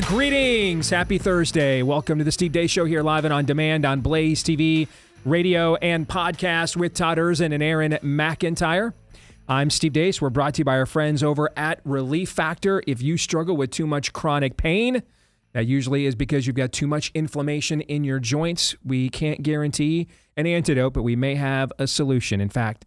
Greetings. Happy Thursday. Welcome to the Steve Deace Show here live and on demand on Blaze TV, radio, and podcast with Todd Erzin and Aaron McIntyre. I'm Steve Deace. We're brought to you by our friends over at Relief Factor. If you struggle with too much chronic pain, that usually is because you've got too much inflammation in your joints. We can't guarantee an antidote, but we may have a solution. In fact,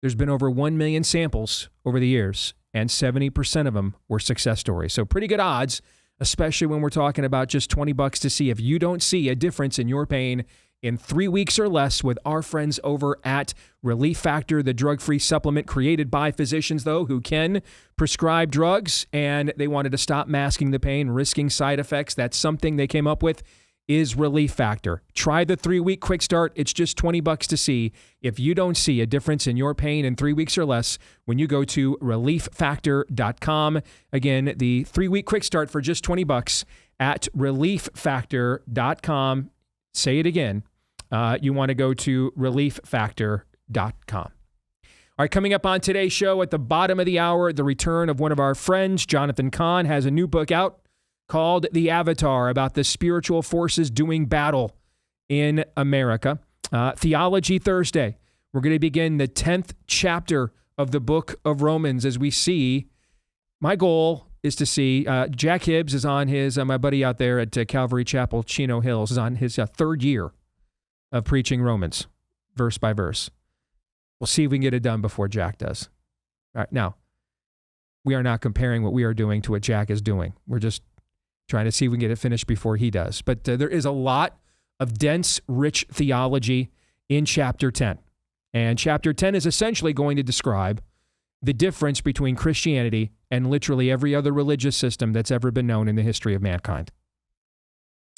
there's been over 1 million samples over the years, and 70% of them were success stories. So pretty good odds, especially when we're talking about just $20 to see if you don't see a difference in your pain in 3 weeks or less with our friends over at Relief Factor, the drug-free supplement created by physicians, though, who can prescribe drugs, and they wanted to stop masking the pain, risking side effects. That's something they came up with is Relief Factor. Try the 3-week quick start. It's just $20 to see if you don't see a difference in your pain in 3 weeks or less when you go to relieffactor.com. Again, the 3-week quick start for just $20 at relieffactor.com. Say it again. You want to go to relieffactor.com. All right, coming up on today's show at the bottom of the hour, the return of one of our friends, Jonathan Cahn, has a new book out called The Avatar, about the spiritual forces doing battle in America. Theology Thursday, we're going to begin the 10th chapter of the book of Romans as we see, my goal is to see, Jack Hibbs is on his, my buddy out there at Calvary Chapel, Chino Hills, is on his third year of preaching Romans, verse by verse. We'll see if we can get it done before Jack does. All right, now, we are not comparing what we are doing to what Jack is doing. We're just trying to see if we can get it finished before he does. But there is a lot of dense, rich theology in chapter 10. And chapter 10 is essentially going to describe the difference between Christianity and literally every other religious system that's ever been known in the history of mankind.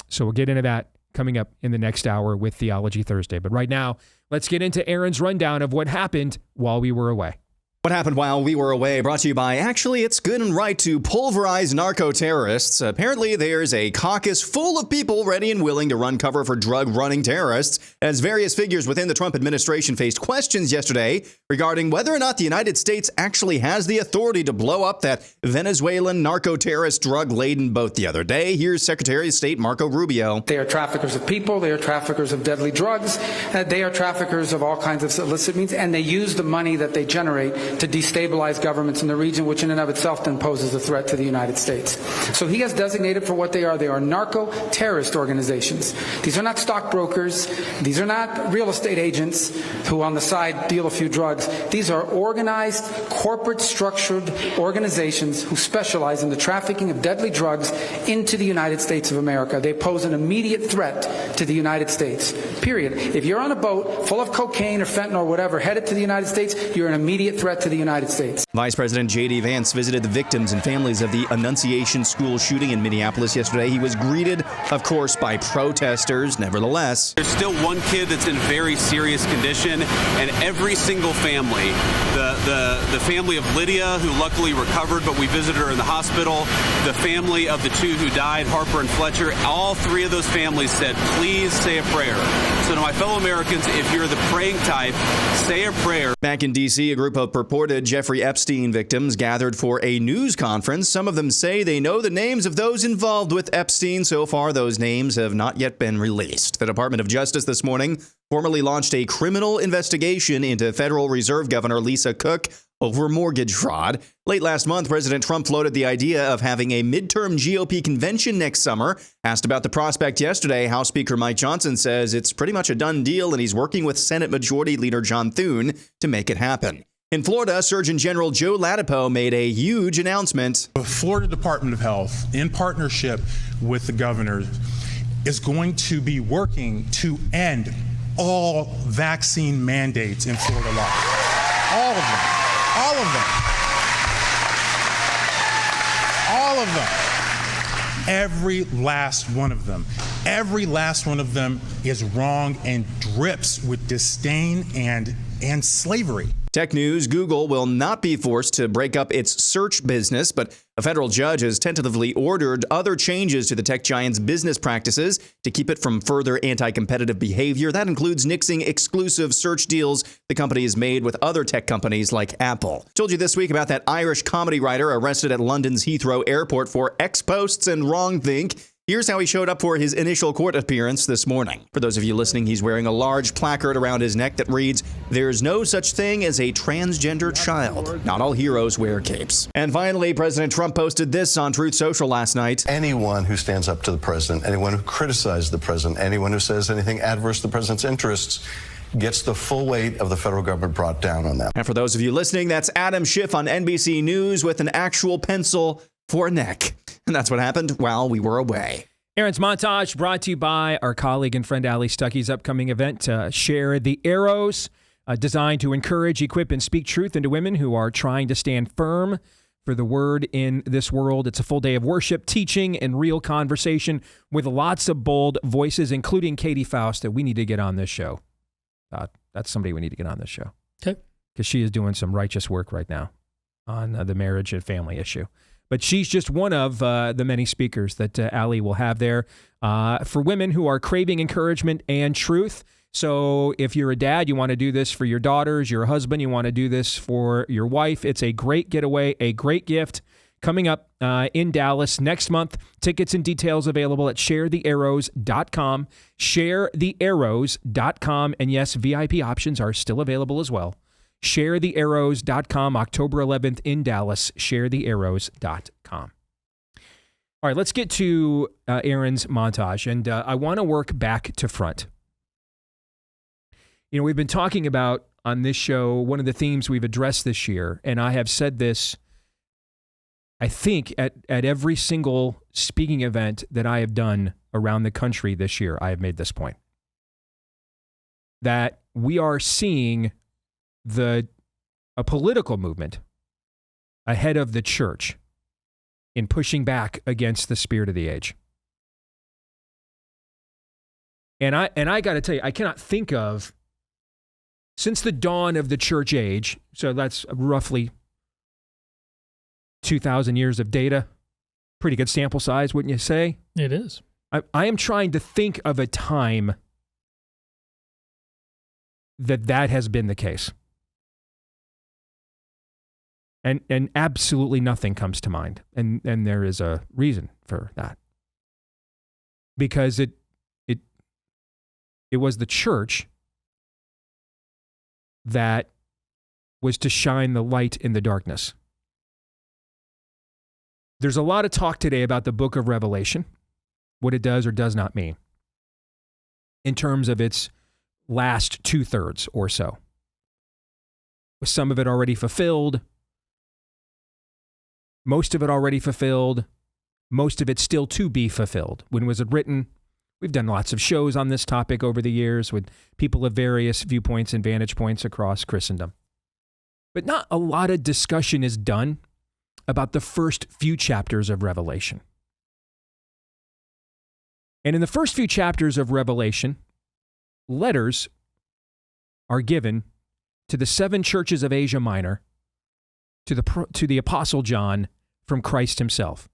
So we'll get into that coming up in the next hour with Theology Thursday. But right now, let's get into Aaron's rundown of what happened while we were away. What happened while we were away, brought to you by, actually, it's good and right to pulverize narco-terrorists. Apparently, there's a caucus full of people ready and willing to run cover for drug-running terrorists, as various figures within the Trump administration faced questions yesterday regarding whether or not the United States actually has the authority to blow up that Venezuelan narco-terrorist drug-laden boat the other day. Here's Secretary of State Marco Rubio. They are traffickers of people. They are traffickers of deadly drugs. They are traffickers of all kinds of illicit means, and they use the money that they generate to destabilize governments in the region, which in and of itself then poses a threat to the United States. So he has designated for what they are. They are narco-terrorist organizations. These are not stockbrokers. These are not real estate agents who on the side deal a few drugs. These are organized, corporate-structured organizations who specialize in the trafficking of deadly drugs into the United States of America. They pose an immediate threat to the United States, period. If you're on a boat full of cocaine or fentanyl or whatever headed to the United States, you're an immediate threat to the United States. Vice President J.D. Vance visited the victims and families of the Annunciation School shooting in Minneapolis yesterday. He was greeted, of course, by protesters. Nevertheless, there's still one kid that's in very serious condition, and every single family, the family of Lydia, who luckily recovered, but we visited her in the hospital, the family of the two who died, Harper and Fletcher, all three of those families said, please say a prayer. So to my fellow Americans, if you're the praying type, say a prayer. Back in D.C., a group of purported Jeffrey Epstein victims gathered for a news conference. Some of them say they know the names of those involved with Epstein. So far, those names have not yet been released. The Department of Justice this morning formally launched a criminal investigation into Federal Reserve Governor Lisa Cook over mortgage fraud. Late last month, President Trump floated the idea of having a midterm GOP convention next summer. Asked about the prospect yesterday, House Speaker Mike Johnson says it's pretty much a done deal, and he's working with Senate Majority Leader John Thune to make it happen. In Florida, Surgeon General Joe Ladapo made a huge announcement. The Florida Department of Health, in partnership with the governor, is going to be working to end all vaccine mandates in Florida law. All of them. All of them. All of them. Every last one of them. Every last one of them is wrong and drips with disdain and slavery. Tech news, Google will not be forced to break up its search business, but a federal judge has tentatively ordered other changes to the tech giant's business practices to keep it from further anti-competitive behavior. That includes nixing exclusive search deals the company has made with other tech companies like Apple. Told you this week about that Irish comedy writer arrested at London's Heathrow Airport for X-Posts and wrongthink. Here's how he showed up for his initial court appearance this morning. For those of you listening, he's wearing a large placard around his neck that reads, "There's no such thing as a transgender child. Not all heroes wear capes." And finally, President Trump posted this on Truth Social last night. Anyone who stands up to the president, anyone who criticizes the president, anyone who says anything adverse to the president's interests gets the full weight of the federal government brought down on them. And for those of you listening, that's Adam Schiff on NBC News with an actual pencil for a neck. And that's what happened while we were away. Aaron's Montage brought to you by our colleague and friend Ali Stuckey's upcoming event, Share the Arrows, designed to encourage, equip, and speak truth into women who are trying to stand firm for the word in this world. It's a full day of worship, teaching, and real conversation with lots of bold voices, including Katie Faust, that we need to get on this show. That's somebody we need to get on this show. Okay. Because she is doing some righteous work right now on the marriage and family issue. But she's just one of the many speakers that Ali will have there for women who are craving encouragement and truth. So if you're a dad, you want to do this for your daughters, your husband, you want to do this for your wife. It's a great getaway, a great gift coming up in Dallas next month. Tickets and details available at sharethearrows.com, sharethearrows.com. And yes, VIP options are still available as well. sharethearrows.com, October 11th in Dallas, sharethearrows.com. All right, let's get to Aaron's montage, and I want to work back to front. You know, we've been talking about on this show, one of the themes we've addressed this year, and I have said this, I think, at every single speaking event that I have done around the country this year, I have made this point, that we are seeing a political movement ahead of the church in pushing back against the spirit of the age. And I got to tell you, I cannot think of, since the dawn of the church age, so that's roughly 2,000 years of data, pretty good sample size, wouldn't you say? It is. I am trying to think of a time that has been the case. And absolutely nothing comes to mind. And there is a reason for that. Because it was the church that was to shine the light in the darkness. There's a lot of talk today about the book of Revelation, what it does or does not mean, in terms of its last 2/3 or so. Was some of it already fulfilled? Most of it already fulfilled, most of it still to be fulfilled. When was it written? We've done lots of shows on this topic over the years with people of various viewpoints and vantage points across Christendom. But not a lot of discussion is done about the first few chapters of Revelation. And in the first few chapters of Revelation, letters are given to the 7 churches of Asia Minor, to the Apostle John from Christ himself,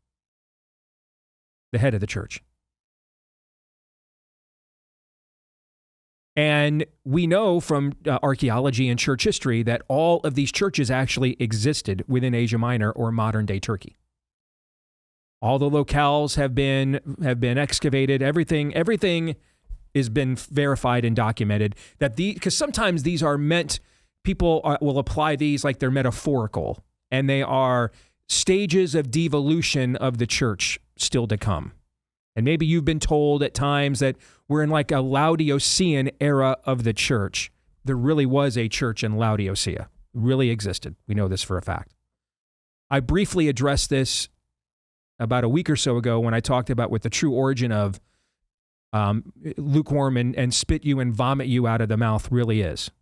the head of the church. And we know from archaeology and church history that all of these churches actually existed within Asia Minor or modern-day Turkey. All the locales have been excavated. Everything has been verified and documented. Because sometimes these are meant. People will apply these like they're metaphorical, and they are stages of devolution of the church still to come. And maybe you've been told at times that we're in like a Laodicean era of the church. There really was a church in Laodicea. It really existed. We know this for a fact. I briefly addressed this about a week or so ago when I talked about what the true origin of lukewarm and spit you and vomit you out of the mouth really is.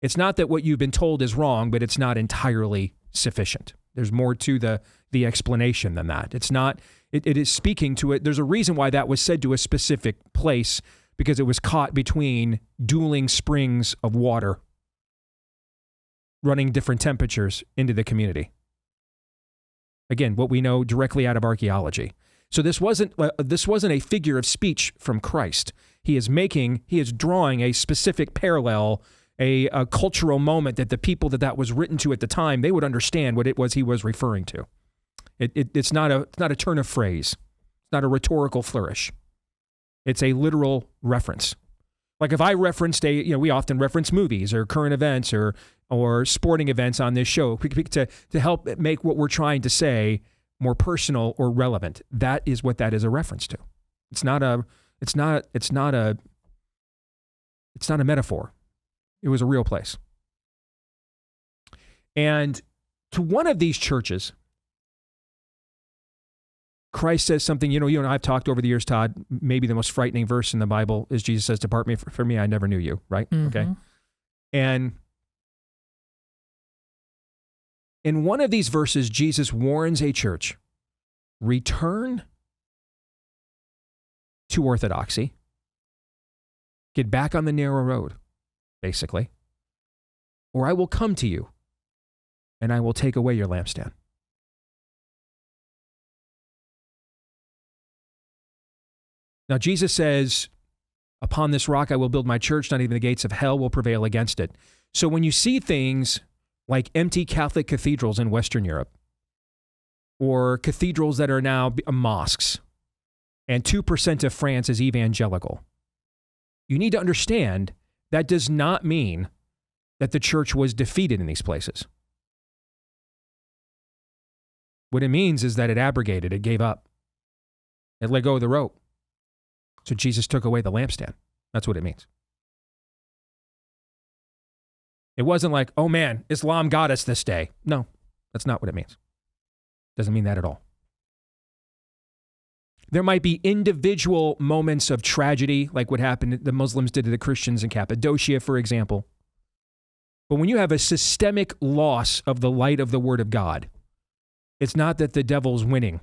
It's not that what you've been told is wrong, but it's not entirely sufficient. There's more to the explanation than that. It's not, it is speaking to it. There's a reason why that was said to a specific place, because it was caught between dueling springs of water. running different temperatures into the community. Again, what we know directly out of archaeology. So this wasn't a figure of speech from Christ. He is drawing a specific parallel, a cultural moment that the people that was written to at the time, they would understand what it was he was referring to. It's not a turn of phrase. It's not a rhetorical flourish. It's a literal reference. Like if I referenced we often reference movies or current events or sporting events on this show to help make what we're trying to say more personal or relevant. That is what that is a reference to. It's not a metaphor. It was a real place. And to one of these churches, Christ says something, you and I have talked over the years, Todd, maybe the most frightening verse in the Bible is Jesus says, "Depart from me, I never knew you," right? Mm-hmm. Okay. And in one of these verses, Jesus warns a church, return to orthodoxy, get back on the narrow road, basically, or I will come to you and I will take away your lampstand. Now, Jesus says, upon this rock I will build my church, not even the gates of hell will prevail against it. So when you see things like empty Catholic cathedrals in Western Europe, or cathedrals that are now mosques, and 2% of France is evangelical, you need to understand that does not mean that the church was defeated in these places. What it means is that it abrogated, it gave up, it let go of the rope. So Jesus took away the lampstand. That's what it means. It wasn't like, oh man, Islam got us this day. No, that's not what it means. Doesn't mean that at all. There might be individual moments of tragedy, like what happened, the Muslims did to the Christians in Cappadocia, for example. But when you have a systemic loss of the light of the Word of God, it's not that the devil's winning.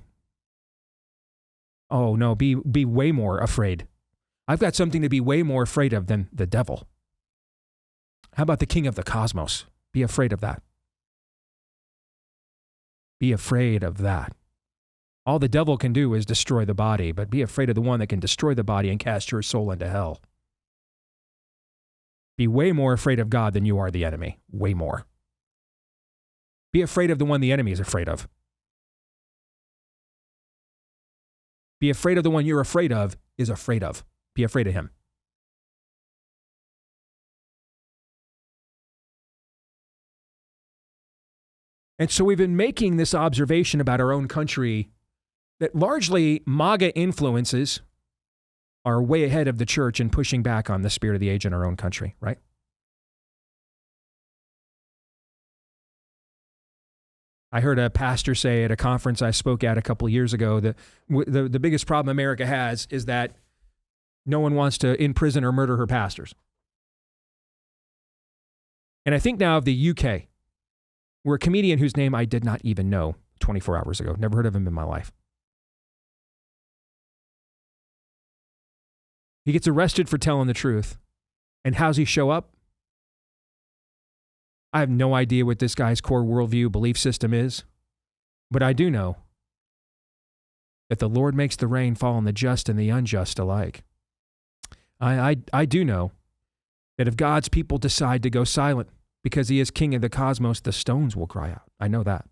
Oh no, be way more afraid. I've got something to be way more afraid of than the devil. How about the king of the cosmos? Be afraid of that. Be afraid of that. All the devil can do is destroy the body, but be afraid of the one that can destroy the body and cast your soul into hell. Be way more afraid of God than you are the enemy. Way more. Be afraid of the one the enemy is afraid of. Be afraid of the one you're afraid of is afraid of. Be afraid of him. And so we've been making this observation about our own country that largely MAGA influences are way ahead of the church in pushing back on the spirit of the age in our own country, right? I heard a pastor say at a conference I spoke at a couple of years ago that the biggest problem America has is that no one wants to imprison or murder her pastors. And I think now of the UK, where a comedian whose name I did not even know 24 hours ago, never heard of him in my life. He gets arrested for telling the truth. And how's he show up? I have no idea what this guy's core worldview belief system is, but I do know that the Lord makes the rain fall on the just and the unjust alike. I do know that if God's people decide to go silent because he is king of the cosmos, the stones will cry out. I know that.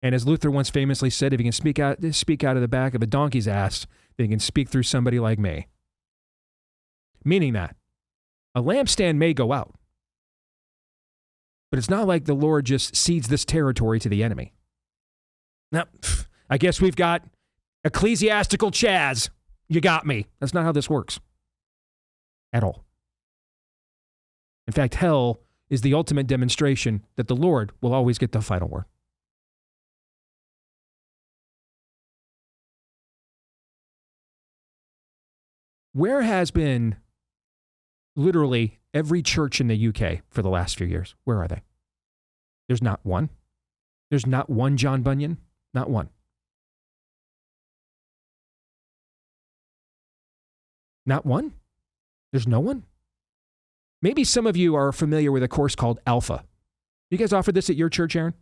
And as Luther once famously said, if he can speak out of the back of a donkey's ass, then he can speak through somebody like me. Meaning that a lampstand may go out, but it's not like the Lord just cedes this territory to the enemy. Now, I guess we've got ecclesiastical Chaz. You got me. That's not how this works at all. In fact, hell is the ultimate demonstration that the Lord will always get the final word. Where has been literally every church in the UK for the last few years? Where are they? There's not one. There's not one John Bunyan. Not one. Not one? There's no one? Maybe some of you are familiar with a course called Alpha. You guys offer this at your church, Aaron?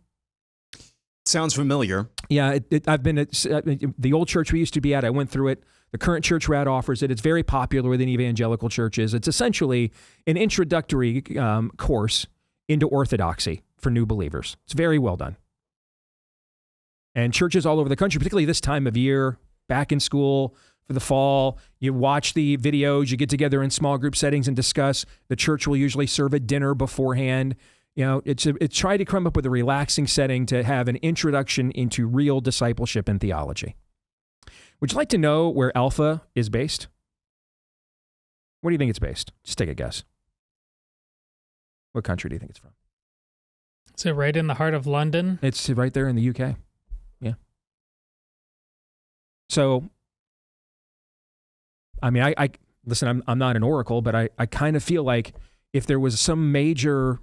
Sounds familiar. Yeah, I've been at the old church we used to be at. I went through it. The current church we're at offers it. It's very popular within evangelical churches. It's essentially an introductory course into orthodoxy for new believers. It's very well done. And churches all over the country, particularly this time of year, back in school for the fall, you watch the videos, you get together in small group settings and discuss. The church will usually serve a dinner beforehand. You know, it's try to come up with a relaxing setting to have an introduction into real discipleship and theology. Would you like to know where Alpha is based? Where do you think it's based? Just take a guess. What country do you think it's from? Is it right in the heart of London? It's right there in the UK. Yeah. So, I mean, I listen, I'm not an oracle, but I kind of feel like if there was some major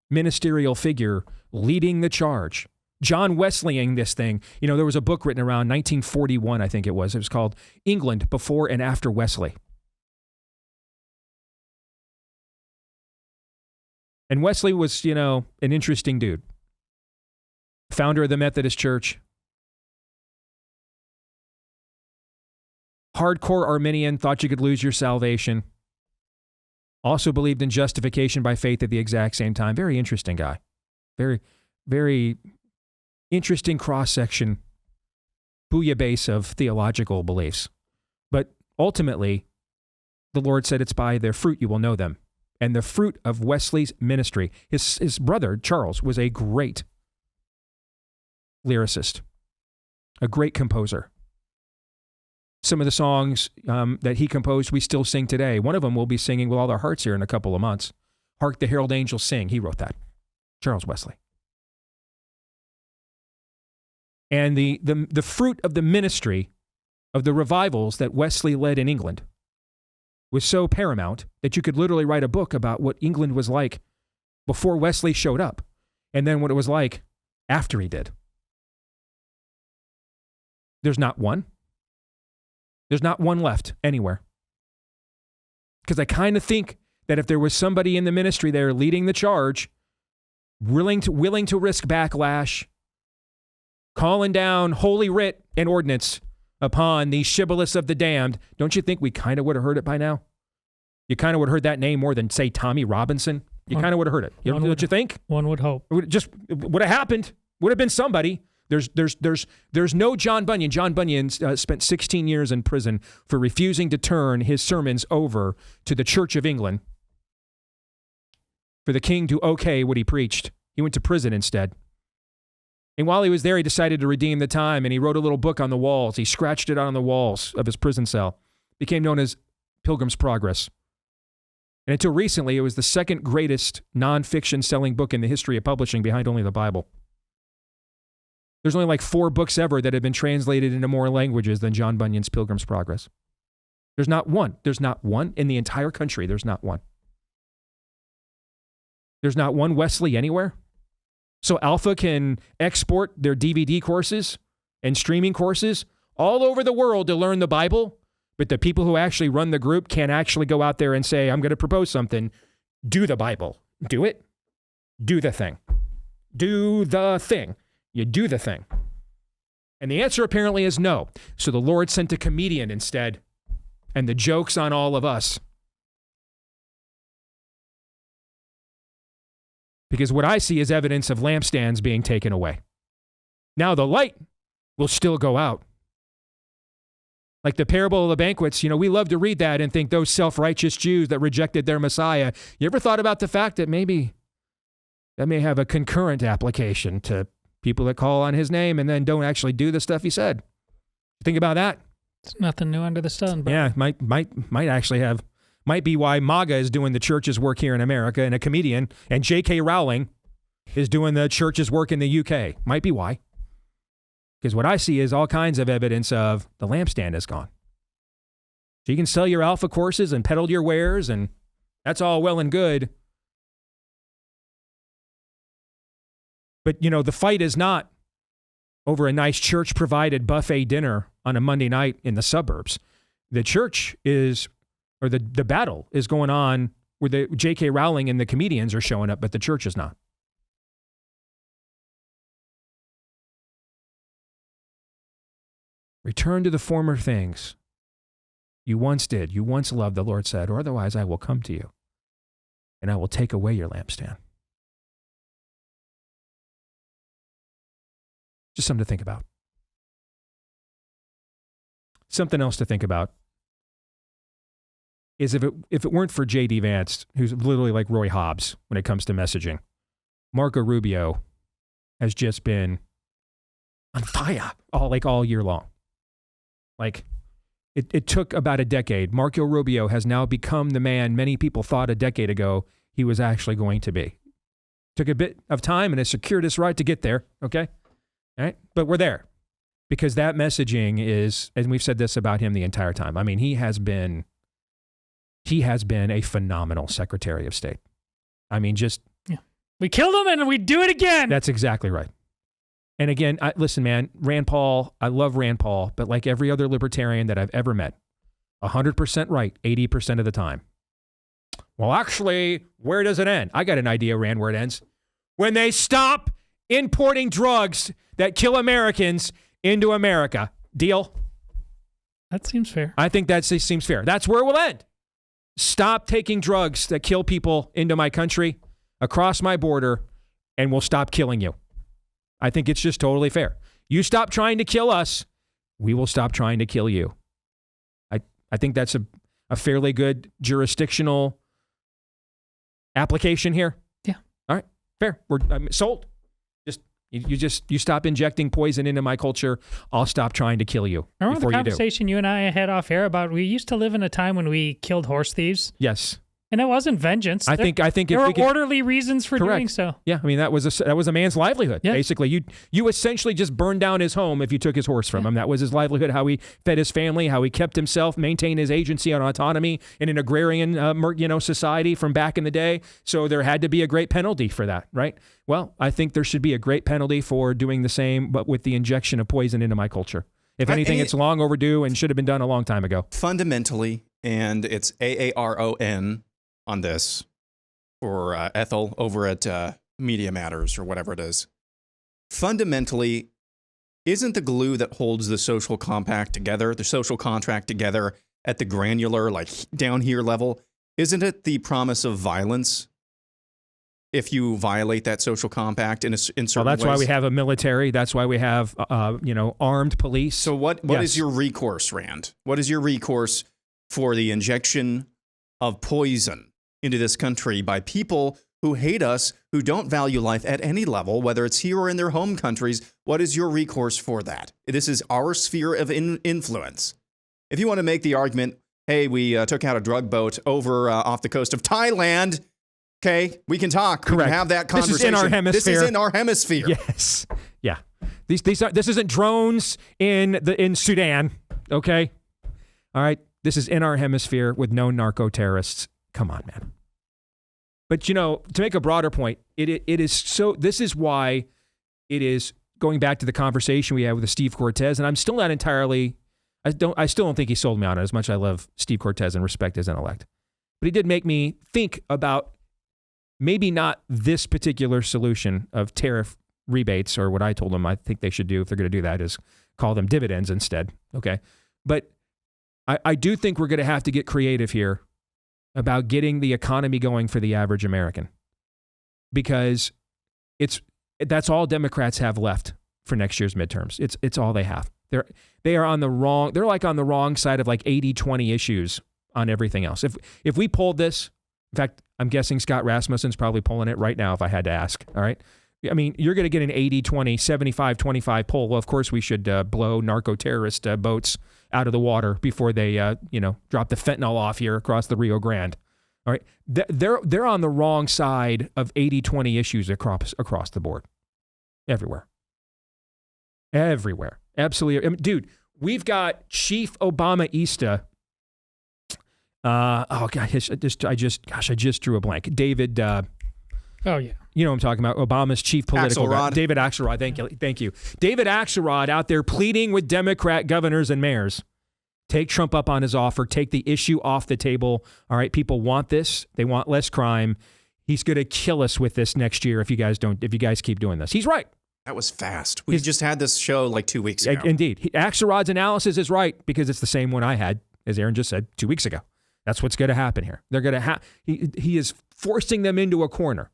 ministerial figure leading the charge, John Wesleying this thing. You know, there was a book written around 1941, I think it was. It was called England Before and After Wesley. And Wesley was, you know, an interesting dude. Founder of the Methodist Church. Hardcore Arminian, thought you could lose your salvation. Also believed in justification by faith at the exact same time. Very interesting guy. Very, very interesting cross-section, bouillabaisse of theological beliefs. But ultimately, the Lord said it's by their fruit you will know them. And the fruit of Wesley's ministry, his brother, Charles, was a great lyricist, a great composer. Some of the songs that he composed, we still sing today. One of them we'll be singing with all our hearts here in a couple of months. Hark the Herald Angels Sing. He wrote that. Charles Wesley. And the fruit of the ministry of the revivals that Wesley led in England was so paramount that you could literally write a book about what England was like before Wesley showed up, and then what it was like after he did. There's not one. There's not one left anywhere. Because I kind of think that if there was somebody in the ministry there leading the charge, willing to risk backlash, calling down holy writ and ordinance upon the shibboleths of the damned, don't you think we kind of would have heard it by now? You kind of would have heard that name more than, say, Tommy Robinson. You kind of would have heard it. Don't you think? One would hope. It would have happened. Would have been somebody. There's no John Bunyan. John Bunyan spent 16 years in prison for refusing to turn his sermons over to the Church of England for the king to okay what he preached. He went to prison instead. And while he was there, he decided to redeem the time, and he wrote a little book on the walls. He scratched it out on the walls of his prison cell. Became known as Pilgrim's Progress. And until recently, it was the second greatest nonfiction selling book in the history of publishing behind only the Bible. There's only like 4 books ever that have been translated into more languages than John Bunyan's Pilgrim's Progress. There's not one. There's not one in the entire country. There's not one. There's not one Wesley anywhere. So Alpha can export their DVD courses and streaming courses all over the world to learn the Bible, but the people who actually run the group can't actually go out there and say, I'm going to propose something. Do the Bible. Do it. Do the thing. Do the thing. You do the thing. And the answer apparently is no. So the Lord sent a comedian instead, and the joke's on all of us. Because what I see is evidence of lampstands being taken away. Now the light will still go out. Like the parable of the banquets, we love to read that and think those self-righteous Jews that rejected their Messiah. You ever thought about the fact that maybe that may have a concurrent application to people that call on his name and then don't actually do the stuff he said? Think about that. It's nothing new under the sun. But yeah, might be why MAGA is doing the church's work here in America, and a comedian, and J.K. Rowling is doing the church's work in the UK. Might be why. Because what I see is all kinds of evidence of the lampstand is gone. So you can sell your Alpha courses and peddle your wares, and that's all well and good. But, the fight is not over a nice church-provided buffet dinner on a Monday night in the suburbs. The church is, or the battle is going on where the J.K. Rowling and the comedians are showing up, but the church is not. Return to the former things you once did, you once loved, the Lord said, or otherwise I will come to you and I will take away your lampstand. Just something to think about. Something else to think about is if it weren't for J.D. Vance, who's literally like Roy Hobbs when it comes to messaging, Marco Rubio has just been on fire all year long. Like, it took about a decade. Marco Rubio has now become the man many people thought a decade ago he was actually going to be. Took a bit of time and a circuitous right to get there, okay? All right? But we're there because that messaging is, and we've said this about him the entire time. I mean, he has been a phenomenal Secretary of State. I mean, just... Yeah. We killed him and we do it again. That's exactly right. And again, listen, man, Rand Paul, I love Rand Paul, but like every other libertarian that I've ever met, 100% right, 80% of the time. Well, actually, where does it end? I got an idea, Rand, where it ends. When they stop importing drugs that kill Americans into America. Deal? That seems fair. I think that seems fair. That's where it will end. Stop taking drugs that kill people into my country, across my border, and we'll stop killing you. I think it's just totally fair. You stop trying to kill us, we will stop trying to kill you. I think that's a fairly good jurisdictional application here. Yeah. All right. Fair. I'm sold. You stop injecting poison into my culture, I'll stop trying to kill you. Remember before the conversation you and I had off air about we used to live in a time when we killed horse thieves? Yes. And it wasn't vengeance. I think there were orderly reasons for doing so. Yeah, I mean that was a man's livelihood. Yeah. Basically, you essentially just burned down his home if you took his horse from him. That was his livelihood, how he fed his family, how he kept himself, maintained his agency and autonomy in an agrarian society from back in the day. So there had to be a great penalty for that, right? Well, I think there should be a great penalty for doing the same, but with the injection of poison into my culture. If anything, it's long overdue and should have been done a long time ago. Fundamentally, and it's AARON on this, or Ethel over at Media Matters or whatever it is. Fundamentally, isn't the glue that holds the social compact together, the social contract together at the granular, like down here level, isn't it the promise of violence if you violate that social compact in certain ways? Well, that's why we have a military. That's why we have, armed police. So what is your recourse, Rand? What is your recourse for the injection of poison into this country by people who hate us, who don't value life at any level, whether it's here or in their home countries? What is your recourse for that? This is our sphere of influence. If you want to make the argument, hey, we took out a drug boat over off the coast of Thailand, okay, we can talk. Correct. We can have that conversation. This is in our hemisphere. This is in our hemisphere. Yes. Yeah. This isn't drones in Sudan, okay? All right. This is in our hemisphere with known narco-terrorists. Come on, man. But, to make a broader point, it is so, this is why it is going back to the conversation we had with Steve Cortez, and I'm still not entirely, I still don't think he sold me on it as much as I love Steve Cortez and respect his intellect. But he did make me think about maybe not this particular solution of tariff rebates, or what I told him I think they should do if they're going to do that is call them dividends instead. Okay. But I do think we're going to have to get creative here about getting the economy going for the average American, because that's all Democrats have left for next year's midterms. It's all they have. They're on the wrong side of like 80-20 issues on everything else. If we pulled this, in fact, I'm guessing Scott Rasmussen's probably pulling it right now if I had to ask. All right. I mean, you're going to get an 80-20, 75-25 poll. Well, of course, we should blow narco-terrorist boats out of the water before they, drop the fentanyl off here across the Rio Grande. All right. They're on the wrong side of 80-20 issues across the board. Everywhere. Absolutely. I mean, dude, we've got Chief Obama-ista. I just drew a blank. David. Oh, yeah. You know what I'm talking about. Obama's chief political guy. Axelrod. David Axelrod. Thank you. David Axelrod out there pleading with Democrat governors and mayors Take Trump up on his offer. Take the issue off the table. All right, people want this. They want less crime. He's going to kill us with this next year if you guys keep doing this. He's right. That was fast. We just had this show like 2 weeks ago. Indeed. Axelrod's analysis is right because it's the same one I had, as Aaron just said, 2 weeks ago. That's what's going to happen here. They're going to he is forcing them into a corner.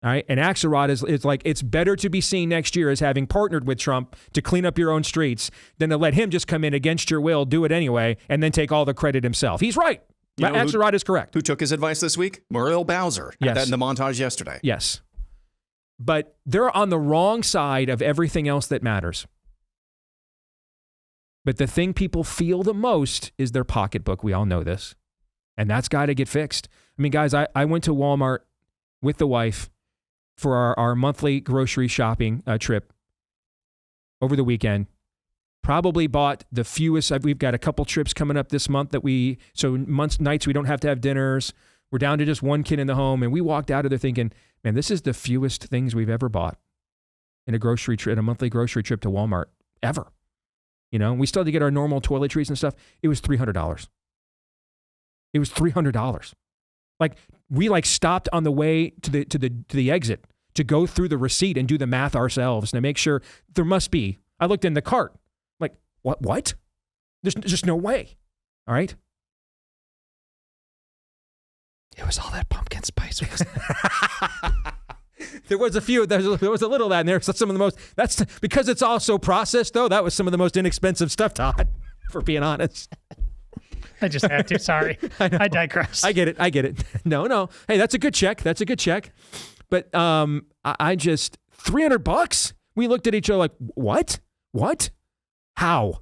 All right. And Axelrod is like, it's better to be seen next year as having partnered with Trump to clean up your own streets than to let him just come in against your will, do it anyway, and then take all the credit himself. He's right. Axelrod is correct. Who took his advice this week? Muriel Bowser. Had that in the montage yesterday. Yes. But they're on the wrong side of everything else that matters. But the thing people feel the most is their pocketbook. We all know this. And that's got to get fixed. I mean, guys, I went to Walmart with the wife for our monthly grocery shopping trip over the weekend. Probably bought the fewest. We've got a couple trips coming up this month nights we don't have to have dinners. We're down to just one kid in the home. And we walked out of there thinking, man, this is the fewest things we've ever bought in a monthly grocery trip to Walmart ever. You know, we still had to get our normal toiletries and stuff. It was $300. It was $300. Like we stopped on the way to the exit to go through the receipt and do the math ourselves and to make sure there must be. I looked in the cart. Like, what? There's just no way. All right. It was all that pumpkin spice. There was a few. There was a little of that in there. So some of the most. That's because it's all so processed, though. That was some of the most inexpensive stuff, Todd. For being honest. I just had to. Sorry. I digress. I get it. No. Hey, that's a good check. But I just $300. We looked at each other like, what? How?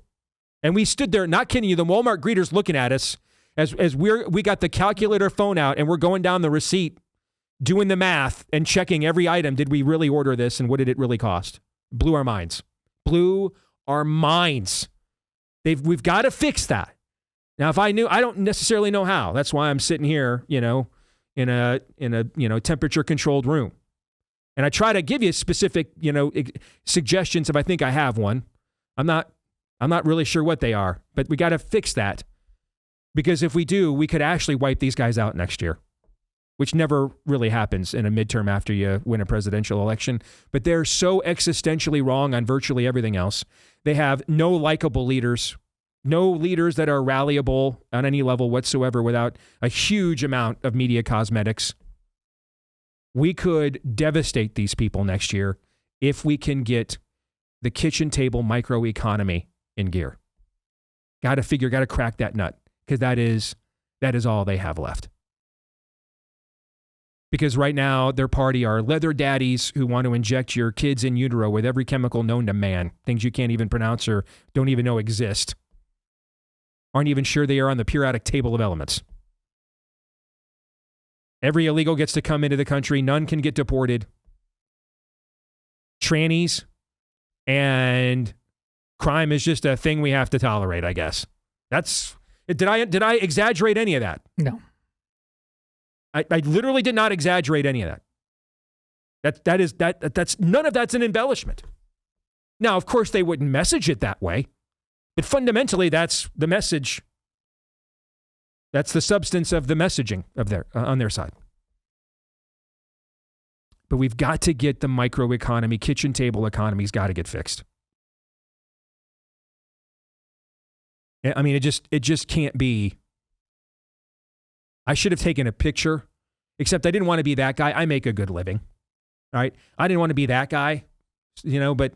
And we stood there, not kidding you. The Walmart greeters looking at us as we got the calculator phone out and we're going down the receipt, doing the math and checking every item. Did we really order this and what did it really cost? Blew our minds. We've got to fix that. Now, if I knew, I don't necessarily know how. That's why I'm sitting here, in a temperature controlled room. And I try to give you specific, suggestions if I think I have one. I'm not really sure what they are, but we got to fix that. Because if we do, we could actually wipe these guys out next year, which never really happens in a midterm after you win a presidential election. But they're so existentially wrong on virtually everything else. They have no likable leaders, no leaders that are rallyable on any level whatsoever without a huge amount of media cosmetics. We could devastate these people next year if we can get the kitchen table microeconomy in gear. Got to crack that nut. Because that is all they have left. Because right now, their party are leather daddies who want to inject your kids in utero with every chemical known to man, things you can't even pronounce or don't even know exist. Aren't even sure they are on the periodic table of elements. Every illegal gets to come into the country. None can get deported. Trannies and crime is just a thing we have to tolerate, I guess. Did I exaggerate any of that? No. I literally did not exaggerate any of that. That's none of that's an embellishment. Now, of course, they wouldn't message it that way, but fundamentally, that's the message. That's the substance of the messaging on their side. But we've got to get the microeconomy, kitchen table economy's got to get fixed. I mean, it just can't be. I should have taken a picture, except I didn't want to be that guy. I make a good living, all right? I didn't want to be that guy, but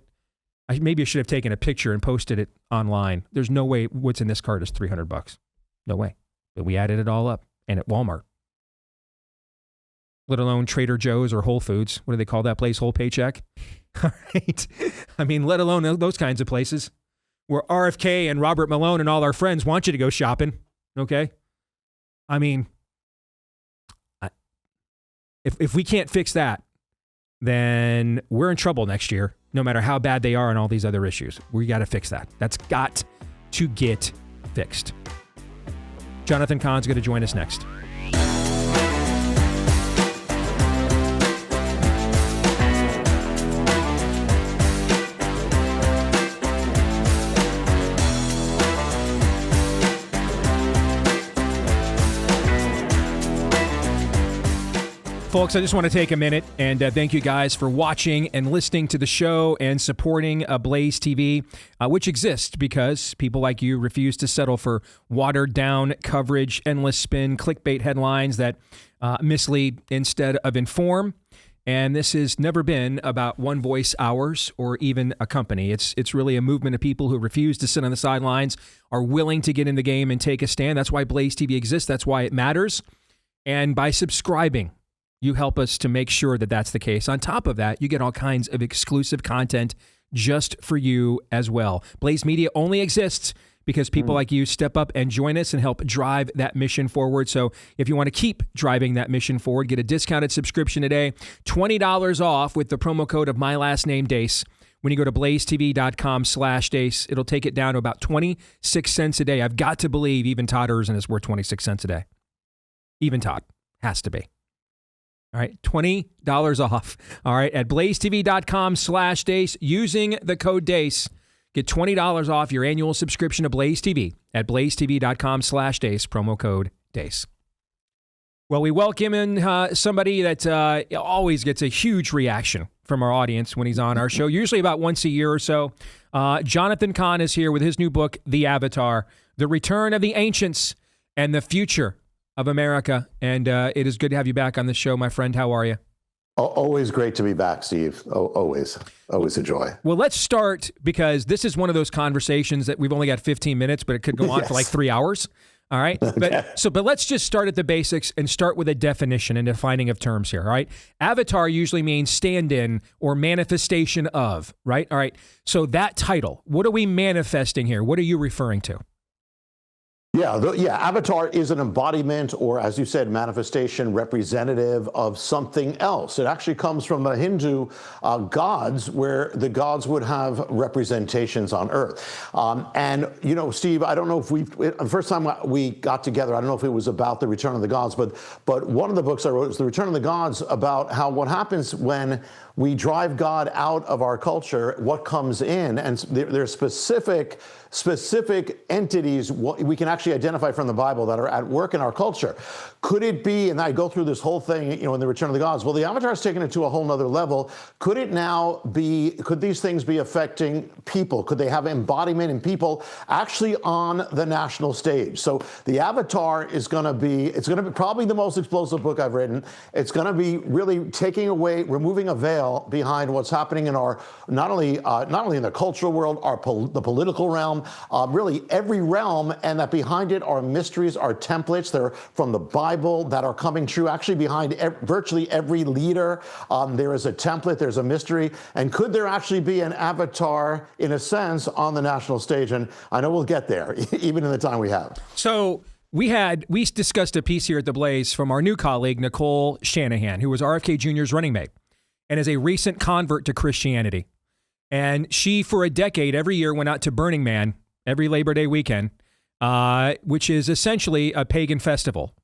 maybe I should have taken a picture and posted it online. There's no way what's in this cart is $300. No way. But we added it all up, and at Walmart. Let alone Trader Joe's or Whole Foods. What do they call that place? Whole Paycheck? All right. I mean, let alone those kinds of places where RFK and Robert Malone and all our friends want you to go shopping, okay? I mean, if we can't fix that, then we're in trouble next year, no matter how bad they are on all these other issues. We got to fix that. That's got to get fixed. Jonathan Cahn's going to join us next. folks, I just want to take a minute and thank you guys for watching and listening to the show and supporting Blaze TV, which exists because people like you refuse to settle for watered-down coverage, endless spin, clickbait headlines that mislead instead of inform. And this has never been about one voice, ours, or even a company. It's really a movement of people who refuse to sit on the sidelines, are willing to get in the game and take a stand. That's why Blaze TV exists. That's why it matters. And by subscribing, you help us to make sure that that's the case. On top of that, you get all kinds of exclusive content just for you as well. Blaze Media only exists because people like you step up and join us and help drive that mission forward. So if you want to keep driving that mission forward, get a discounted subscription today, $20 off with the promo code of my last name, Deace. When you go to blazetv.com/Deace, it'll take it down to about 26 cents a day. I've got to believe even Todd Erzin is worth 26 cents a day. Even Todd has to be. All right, $20 off. All right, at blazetv.com/Deace using the code Deace. Get $20 off your annual subscription to Blaze TV at blazetv.com/Deace, promo code Deace. Well, we welcome in somebody that always gets a huge reaction from our audience when he's on our show, usually about once a year or so. Jonathan Cahn is here with his new book, The Avatar, The Return of the Ancients and the Future of America. And it is good to have you back on the show, my friend. How are you? Always great to be back, Steve. Always a joy. Well, let's start, because this is one of those conversations that we've only got 15 minutes, but it could go on for like 3 hours. All right. Okay. But let's just start at the basics and start with a definition and defining of terms here. All right. Avatar usually means stand-in or manifestation of, right? All right. So that title, what are we manifesting here? What are you referring to? Yeah, avatar is an embodiment, or as you said, manifestation, representative of something else. It actually comes from the Hindu gods, where the gods would have representations on earth. And, you know, Steve, I don't know if the first time we got together, I don't know if it was about the return of the gods, but one of the books I wrote was The Return of the Gods, about what happens when we drive God out of our culture, what comes in, and there's specific entities we can actually identify from the Bible that are at work in our culture. Could it be, and I go through this whole thing, you know, in The Return of the Gods, well, the Avatar has taken it to a whole nother level. Could these things be affecting people? Could they have embodiment in people actually on the national stage? So the Avatar is going to be probably the most explosive book I've written. It's going to be really removing a veil behind what's happening in our, not only in the cultural world, the political realm, really every realm, and that behind it are mysteries, are templates. They're from the Bible that are coming true. Actually, behind virtually every leader, there is a template, there's a mystery. And could there actually be an avatar, in a sense, on the national stage? And I know we'll get there, even in the time we have. So we discussed a piece here at The Blaze from our new colleague, Nicole Shanahan, who was RFK Jr.'s running mate and is a recent convert to Christianity. And she, for a decade, every year went out to Burning Man every Labor Day weekend, which is essentially a pagan festival.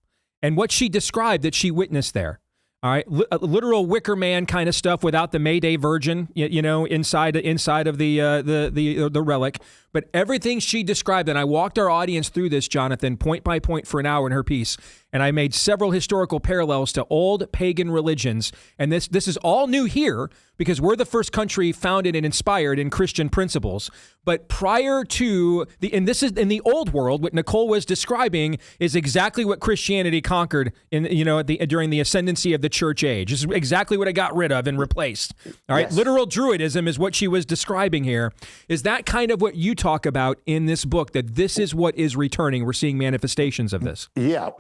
And what she described that she witnessed there, all right, literal Wicker Man kind of stuff without the Mayday Virgin, you know, inside of the relic. But everything she described, and I walked our audience through this, Jonathan, point by point for an hour in her piece, and I made several historical parallels to old pagan religions. And this is all new here because we're the first country founded and inspired in Christian principles. But prior to and this is in the old world, what Nicole was describing is exactly what Christianity conquered during the ascendancy of the church age. This is exactly what it got rid of and replaced. All right, yes. Literal Druidism is what she was describing here. Is that kind of what you talk about in this book, that this is what is returning? We're seeing manifestations of this. Yeah.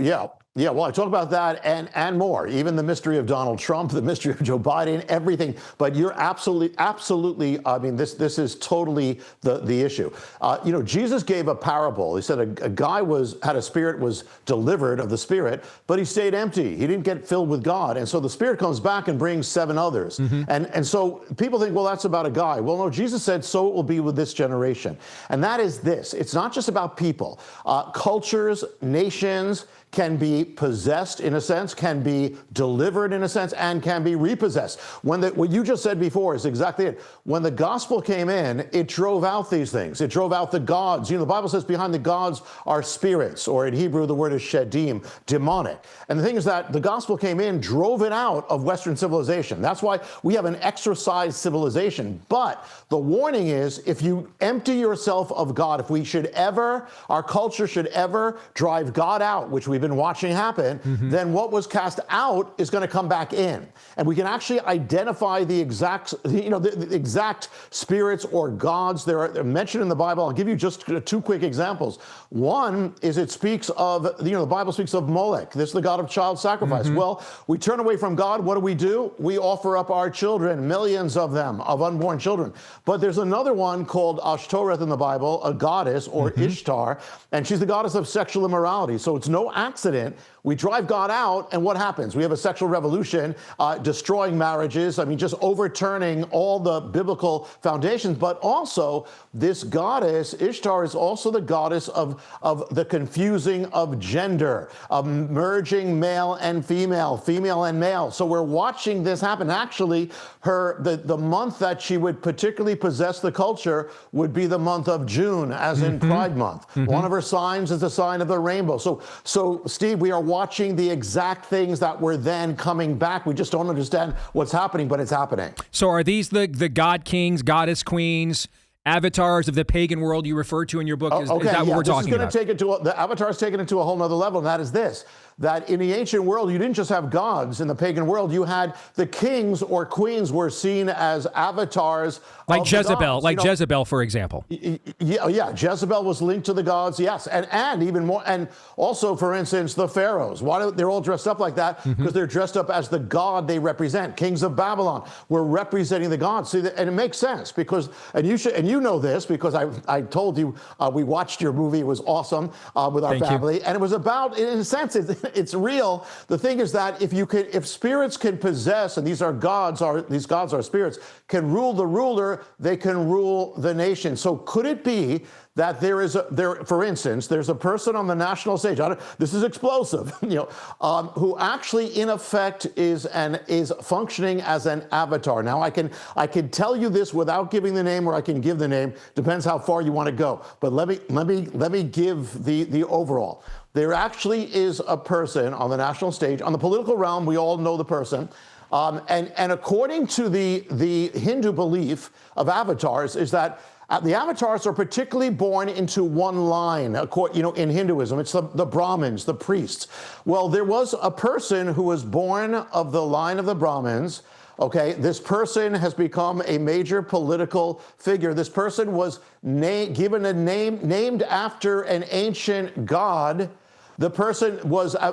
Well, I talk about that and more, even the mystery of Donald Trump, the mystery of Joe Biden, everything. But you're absolutely. I mean, this is totally the issue. Jesus gave a parable. He said a guy had a spirit, was delivered of the spirit, but he stayed empty. He didn't get filled with God. And so the spirit comes back and brings 7 others. Mm-hmm. And so people think, well, that's about a guy. Well, no, Jesus said, so it will be with this generation. And that is this. It's not just about people. Cultures, nations, can be possessed in a sense, can be delivered in a sense, and can be repossessed. What you just said before is exactly it. When the gospel came in, it drove out these things. It drove out the gods. The Bible says behind the gods are spirits, or in Hebrew, the word is shedim, demonic. And the thing is that the gospel came in, drove it out of Western civilization. That's why we have an exorcised civilization. But the warning is, if you empty yourself of God, if our culture should ever drive God out, which we've been watching happen, then what was cast out is going to come back in. And we can actually identify the exact spirits or gods. They're mentioned in the Bible. I'll give you just two quick examples. One is it speaks of, the Bible speaks of Molech. This is the god of child sacrifice. Well, we turn away from God. What do? We offer up our children, millions of them, of unborn children. But there's another one called Ashtoreth in the Bible, a goddess, or Ishtar, and she's the goddess of sexual immorality. So it's no accident. We drive God out, and what happens? We have a sexual revolution, destroying marriages, just overturning all the biblical foundations. But also, this goddess, Ishtar, is also the goddess of the confusing of gender, of merging male and female and male. So we're watching this happen. Actually, the month that she would particularly possess the culture would be the month of June, as in Pride Month. One of her signs is the sign of the rainbow. So Steve, we are watching the exact things that were then coming back. We just don't understand what's happening, but it's happening. So are these the god kings, goddess queens, avatars of the pagan world you refer to in your book? Is that what we're talking about? The avatar's taken it to a whole nother level, and that is this. That in the ancient world, you didn't just have gods. In the pagan world, you had the kings or queens were seen as avatars. Like Jezebel, Jezebel, for example. Yeah, Jezebel was linked to the gods, yes. And even more, and also, for instance, the pharaohs. Why they're all dressed up like that? Because they're dressed up as the god they represent. Kings of Babylon were representing the gods. See, and it makes sense because, and you know this because I told you, we watched your movie. It was awesome with our family. And it was about, in a sense, it's real. The thing is that if spirits can possess, and these gods are spirits, can rule the ruler, they can rule the nation. So could it be that for instance, there's a person on the national stage, this is explosive, who actually in effect is functioning as an avatar. Now I can tell you this without giving the name, or I can give the name, depends how far you want to go. But let me give the overall. There actually is a person on the national stage. On the political realm, we all know the person. And according to the Hindu belief of avatars is that the avatars are particularly born into one line, in Hinduism. It's the Brahmins, the priests. Well, there was a person who was born of the line of the Brahmins. Okay, this person has become a major political figure. This person was given a name named after an ancient god. The person was the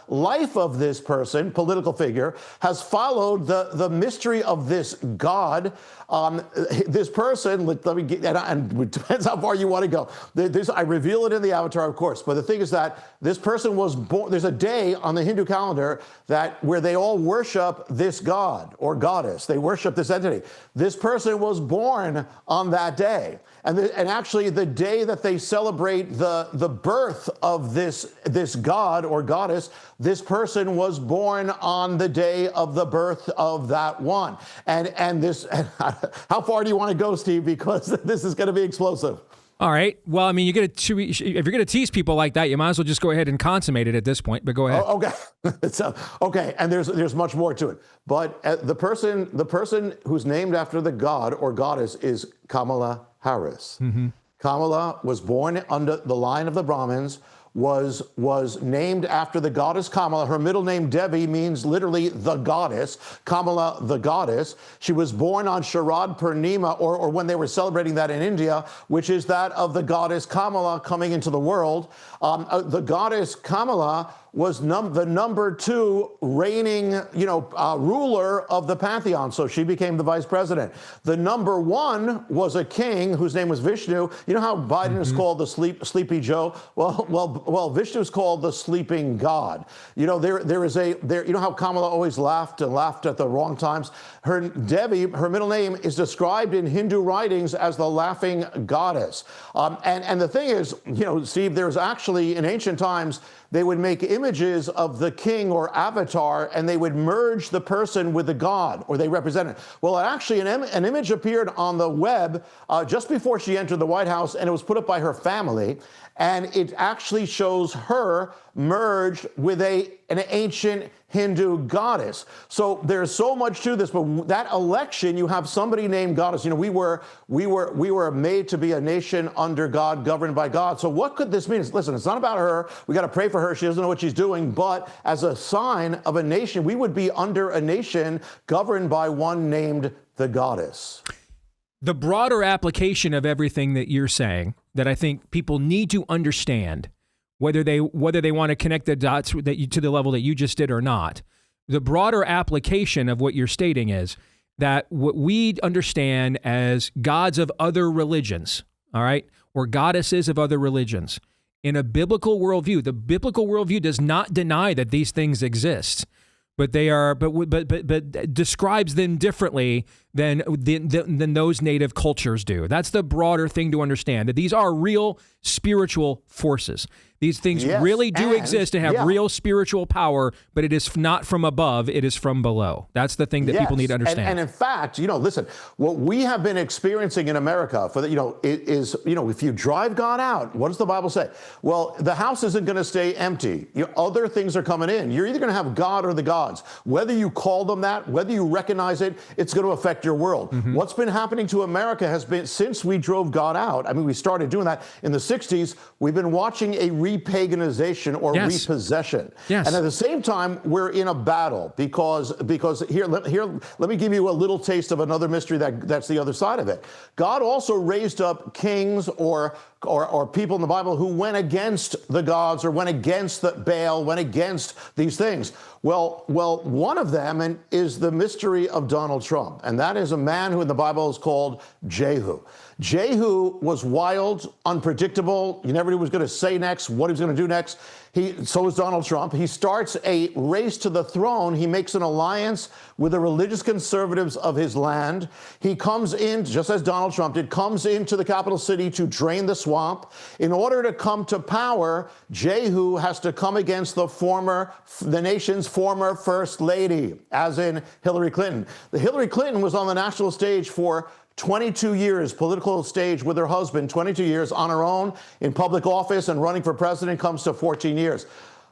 life of this person, political figure, has followed the mystery of this God. This person, let me get, and it depends how far you want to go. I reveal it in the avatar, of course, but the thing is that this person was born. There's a day on the Hindu calendar where they all worship this god or goddess. They worship this entity. This person was born on that day. And actually, the day that they celebrate the birth of this god or goddess, this person was born on the day of the birth of that one. And this, how far do you want to go, Steve? Because this is going to be explosive. All right. Well, if you're going to tease people like that, you might as well just go ahead and consummate it at this point. But go ahead. Okay. Okay. And there's much more to it. But the person who's named after the god or goddess is Kamala Harris. Kamala was born under the line of the Brahmins, was named after the goddess Kamala. Her middle name, Devi, means literally the goddess. Kamala, the goddess. She was born on Sharad Purnima, or when they were celebrating that in India, which is that of the goddess Kamala coming into the world. The goddess Kamala was the number 2 reigning, ruler of the pantheon. So she became the vice president. The number 1 was a king whose name was Vishnu. You know how Biden is called the Sleepy Joe? Well, Vishnu is called the sleeping God. You know, you know how Kamala always laughed at the wrong times? Devi, her middle name, is described in Hindu writings as the laughing goddess. And the thing is, Steve, there's actually, in ancient times, they would make images of the king or avatar, and they would merge the person with the god, or they represent it. Well, actually, an image appeared on the web just before she entered the White House, and it was put up by her family. And it actually shows her merged with an ancient Hindu goddess. So there's so much to this, but that election, you have somebody named goddess. We were made to be a nation under God, governed by God. So what could this mean? Listen, it's not about her. We got to pray for her. She doesn't know what she's doing. But as a sign of a nation, we would be under a nation governed by one named the goddess. The broader application of everything that you're saying, that I think people need to understand, whether they want to connect the dots to the level that you just did or not, the broader application of what you're stating is that what we understand as gods of other religions, all right, or goddesses of other religions, in a biblical worldview, the biblical worldview does not deny that these things exist. But they are, but describes them differently than those native cultures do. That's the broader thing to understand, that these are real spiritual forces. These things really do exist and have real spiritual power, but it is not from above, it is from below. That's the thing that people need to understand. And in fact, listen, what we have been experiencing in America is if you drive God out, what does the Bible say? Well, the house isn't going to stay empty. Other things are coming in. You're either going to have God or the gods. Whether you call them that, whether you recognize it, it's going to affect your world. What's been happening to America has been, since we drove God out, I mean, we started doing that in the 60s, we've been watching a repaganization or repossession. And at the same time, we're in a battle because here, let me give you a little taste of another mystery that's the other side of it. God also raised up kings or people in the Bible who went against the gods or went against the Baal, went against these things. Well, one of them is the mystery of Donald Trump, and that is a man who in the Bible is called Jehu. Jehu was wild, unpredictable. You never knew what he was going to say next, what he was going to do next. So is Donald Trump. He starts a race to the throne. He makes an alliance with the religious conservatives of his land. He comes in, just as Donald Trump did, comes into the capital city to drain the swamp. In order to come to power, Jehu has to come against the nation's former first lady, as in Hillary Clinton. Hillary Clinton was on the national stage for 22 years, political stage with her husband, 22 years on her own in public office, and running for president comes to 14 years.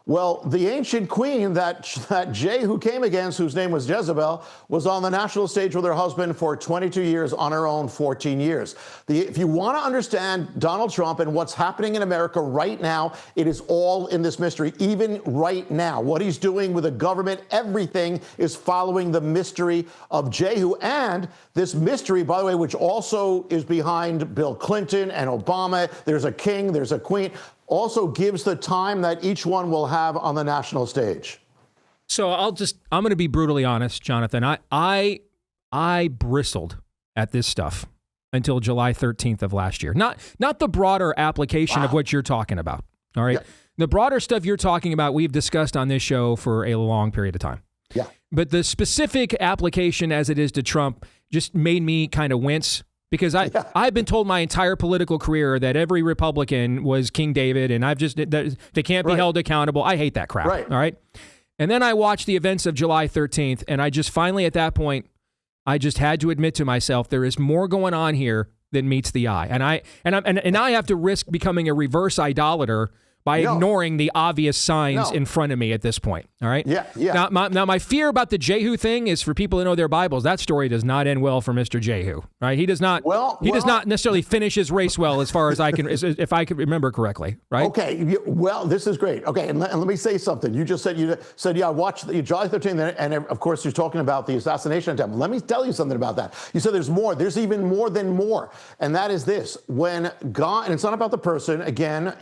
Well, the ancient queen that Jehu came against, whose name was Jezebel, was on the national stage with her husband for 22 years, on her own 14 years. If you want to understand Donald Trump and what's happening in America right now, it is all in this mystery. Even right now, what he's doing with the government, everything is following the mystery of Jehu. And this mystery, by the way, which also is behind Bill Clinton and Obama, there's a king, there's a queen, also gives the time that each one will have on the national stage. So I'm going to be brutally honest, Jonathan. I bristled at this stuff until July 13th of last year. Not the broader application of what you're talking about. All right. Yeah. The broader stuff you're talking about, we've discussed on this show for a long period of time. Yeah. But the specific application as it is to Trump just made me kind of wince. Because I've been told my entire political career that every Republican was King David, and they can't be held accountable. I hate that crap. Right. All right. And then I watched the events of July 13th, and I just finally, at that point, I just had to admit to myself there is more going on here than meets the eye, and I have to risk becoming a reverse idolater by ignoring the obvious signs in front of me at this point. All right? Yeah. Now, my fear about the Jehu thing is for people who know their Bibles, that story does not end well for Mr. Jehu. Right? He does not does not necessarily finish his race well, as far as I can, if I can remember correctly. Right? Okay. Well, this is great. Okay. And let me say something. You just said, I watched the July 13th, and of course you're talking about the assassination attempt. Let me tell you something about that. You said there's more. There's even more than more. And that is this. When God, and it's not about the person, again,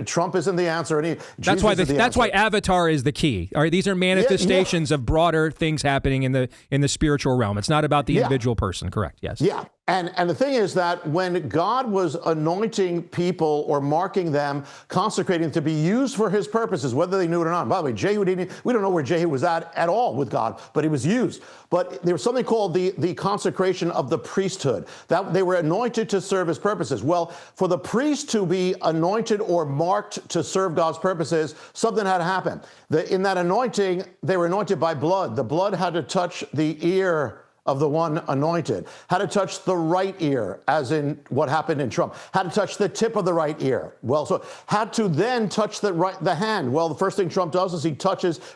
Trump Trump isn't the answer. That's why Avatar is the key. All right, these are manifestations of broader things happening in the spiritual realm. It's not about the individual person. Correct. Yes. Yeah. And the thing is that when God was anointing people or marking them, consecrating to be used for his purposes, whether they knew it or not. By the way, Jehu we don't know where Jehu was at all with God, but he was used. But there was something called the consecration of the priesthood, that they were anointed to serve his purposes. Well, for the priest to be anointed or marked to serve God's purposes, something had to happen. In that anointing, they were anointed by blood. The blood had to touch the ear of the one anointed, had to touch the right ear, as in what happened in Trump, had to touch the tip of the right ear. Well, so had to then touch the hand. Well, the first thing Trump does is he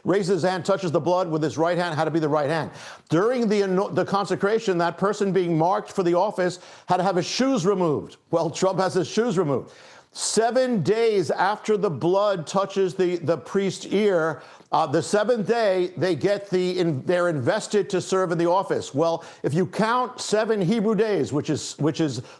raises his hand, touches the blood with his right hand, had to be the right hand. During the consecration, that person being marked for the office had to have his shoes removed. Well, Trump has his shoes removed. 7 days after the blood touches the priest's ear, the seventh day, they're invested to serve in the office. Well, if you count 7 Hebrew days, which is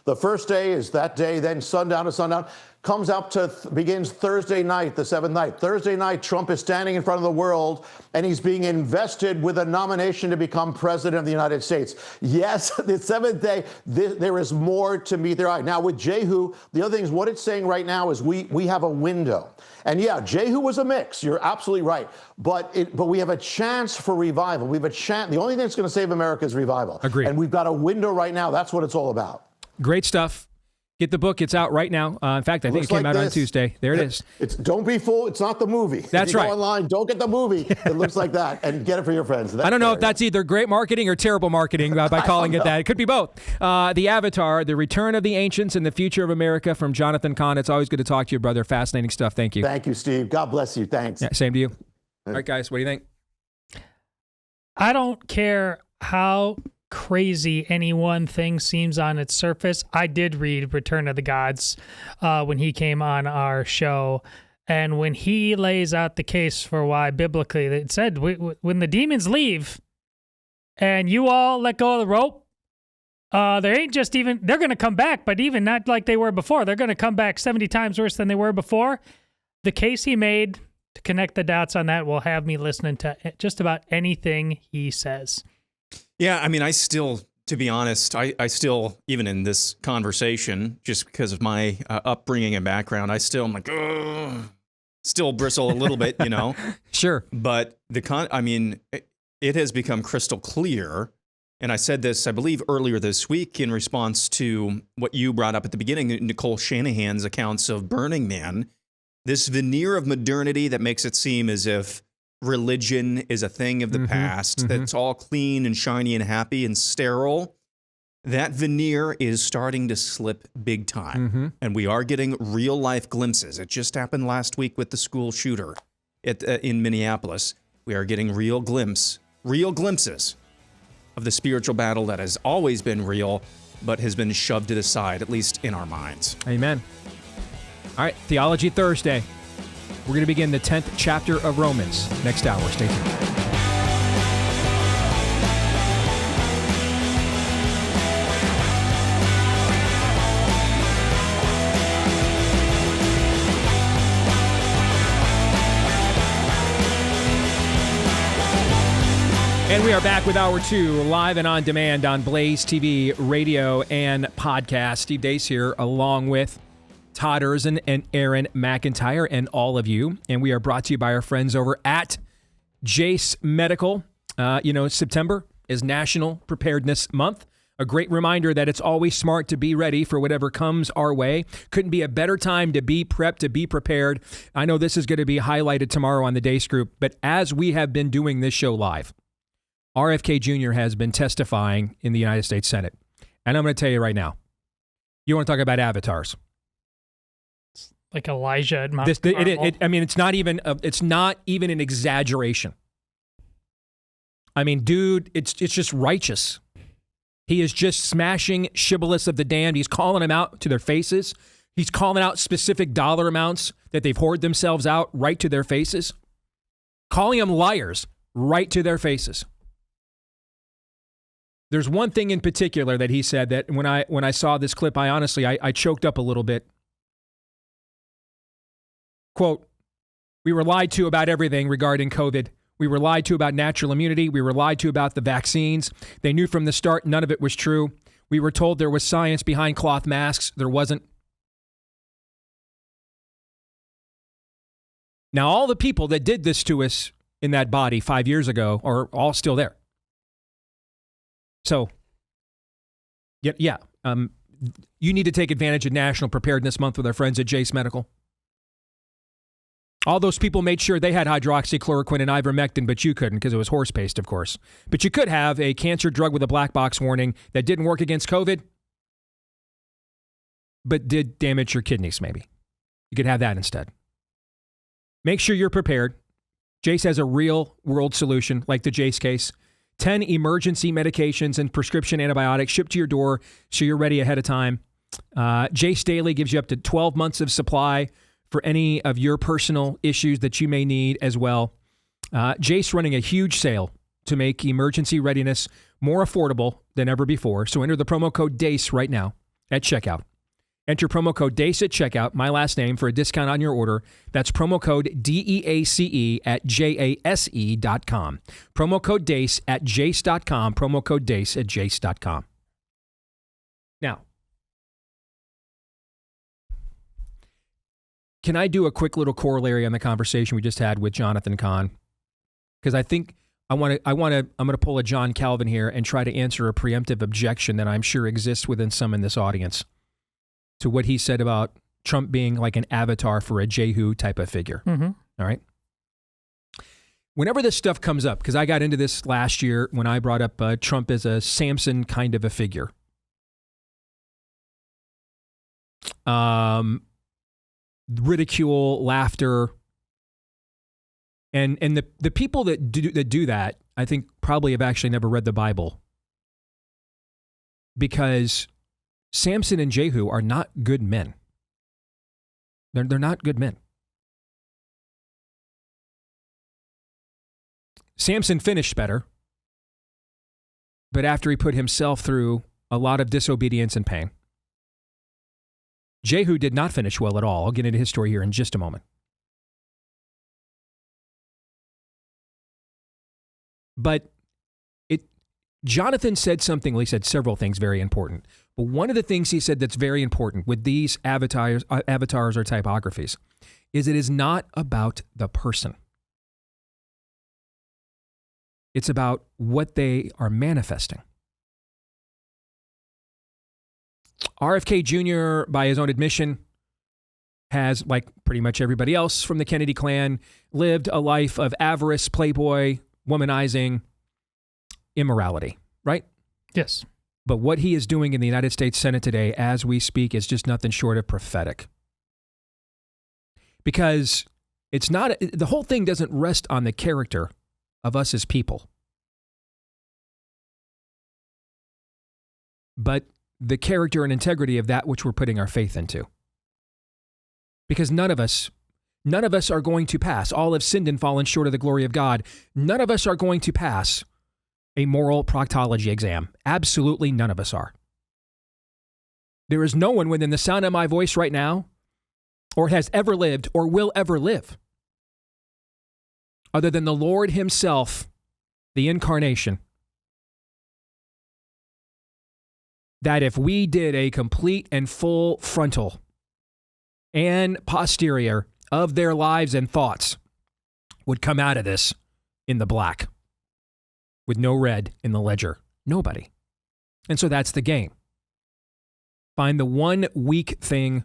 the first day is that day, then sundown to sundown, comes up to begins Thursday night, the seventh night. Thursday night, Trump is standing in front of the world, and he's being invested with a nomination to become president of the United States. Yes, the seventh day, there is more to meet their eye. Now, with Jehu, the other thing is what it's saying right now is we have a window. And yeah, Jehu was a mix. You're absolutely right. But we have a chance for revival. We have a chance. The only thing that's going to save America is revival. Agreed. And we've got a window right now. That's what it's all about. Great stuff. Get the book. It's out right now. In fact, I think it came out on Tuesday. There it is. Don't be fooled. It's not the movie. That's right. Go online. Don't get the movie. It looks like that. And get it for your friends. I don't know if that's either great marketing or terrible marketing by calling it that. It could be both. The Avatar, The Return of the Ancients and the Future of America from Jonathan Cahn. It's always good to talk to you, brother. Fascinating stuff. Thank you. Thank you, Steve. God bless you. Thanks. Yeah, same to you. All right, guys. What do you think? I don't care how crazy any one thing seems on its surface. I did read Return of the Gods when he came on our show, and when he lays out the case for why biblically it said when the demons leave and you all let go of the rope, they're going to come back, but even not like they were before. They're going to come back 70 times worse than they were before. The case he made to connect the dots on that will have me listening to just about anything he says. Yeah, I mean, I still, to be honest, I still, even in this conversation, just because of my upbringing and background, I'm like, ugh, still bristle a little bit, you know? Sure. But it has become crystal clear, and I said this, I believe, earlier this week in response to what you brought up at the beginning, Nicole Shanahan's accounts of Burning Man, this veneer of modernity that makes it seem as if religion is a thing of the past, that's all clean and shiny and happy and sterile. That veneer is starting to slip big time. And we are getting real life glimpses. It just happened last week with the school shooter in Minneapolis. We are getting real glimpses of the spiritual battle that has always been real, but has been shoved to the side, at least in our minds. Amen. All right, Theology Thursday. We're going to begin the 10th chapter of Romans next hour. Stay tuned. And we are back with Hour 2, live and on demand on Blaze TV, radio, and podcast. Steve Deace here, along with Todd Erzin and Aaron McIntyre and all of you. And we are brought to you by our friends over at Jace Medical. September is National Preparedness Month. A great reminder that it's always smart to be ready for whatever comes our way. Couldn't be a better time to be prepped, to be prepared. I know this is going to be highlighted tomorrow on the Deace Group, but as we have been doing this show live, RFK Jr. has been testifying in the United States Senate. And I'm going to tell you right now, you want to talk about avatars. Like Elijah at Mount Carmel. It's not even an exaggeration. I mean, dude, it's just righteous. He is just smashing shibboleths of the damned. He's calling them out to their faces. He's calling out specific dollar amounts that they've hoarded themselves out right to their faces. Calling them liars right to their faces. There's one thing in particular that he said that when I saw this clip, I choked up a little bit. Quote, we were lied to about everything regarding COVID. We were lied to about natural immunity. We were lied to about the vaccines. They knew from the start none of it was true. We were told there was science behind cloth masks. There wasn't. Now, all the people that did this to us in that body 5 years ago are all still there. So, yeah, you need to take advantage of National Preparedness Month with our friends at Jace Medical. All those people made sure they had hydroxychloroquine and ivermectin, but you couldn't because it was horse paste, of course. But you could have a cancer drug with a black box warning that didn't work against COVID, but did damage your kidneys, maybe. You could have that instead. Make sure you're prepared. Jace has a real-world solution, like the Jace case. 10 emergency medications and prescription antibiotics shipped to your door so you're ready ahead of time. Jace Daily gives you up to 12 months of supply for any of your personal issues that you may need as well. Jace running a huge sale to make emergency readiness more affordable than ever before. So enter the promo code DACE right now at checkout. Enter promo code DACE at checkout, my last name, for a discount on your order. That's promo code DEACE at JASE.com. Promo code DACE at jace.com. Promo code DACE at jace.com. Now, can I do a quick little corollary on the conversation we just had with Jonathan Cahn? Because I think I'm going to pull a John Calvin here and try to answer a preemptive objection that I'm sure exists within some in this audience to what he said about Trump being like an avatar for a Jehu type of figure. Mm-hmm. All right. Whenever this stuff comes up, because I got into this last year when I brought up Trump as a Samson kind of a figure. Ridicule, laughter, and the people that do that, I think probably have actually never read the Bible, because Samson and Jehu are not good men. They're not good men. Samson finished better, but after he put himself through a lot of disobedience and pain. Jehu did not finish well at all. I'll get into his story here in just a moment. But Jonathan said something, well, he said several things very important. But one of the things he said that's very important with these avatars or typographies is it is not about the person. It's about what they are manifesting. RFK Jr., by his own admission, has, like pretty much everybody else from the Kennedy clan, lived a life of avarice, playboy, womanizing, immorality, right? Yes. But what he is doing in the United States Senate today, as we speak, is just nothing short of prophetic. Because it's not, the whole thing doesn't rest on the character of us as people, but the character and integrity of that which we're putting our faith into. Because none of us are going to pass. All have sinned and fallen short of the glory of God. None of us are going to pass a moral proctology exam. Absolutely none of us are. There is no one within the sound of my voice right now, or has ever lived, or will ever live, other than the Lord himself, the incarnation, that if we did a complete and full frontal and posterior of their lives and thoughts, would come out of this in the black with no red in the ledger. Nobody. And so that's the game. Find the one weak thing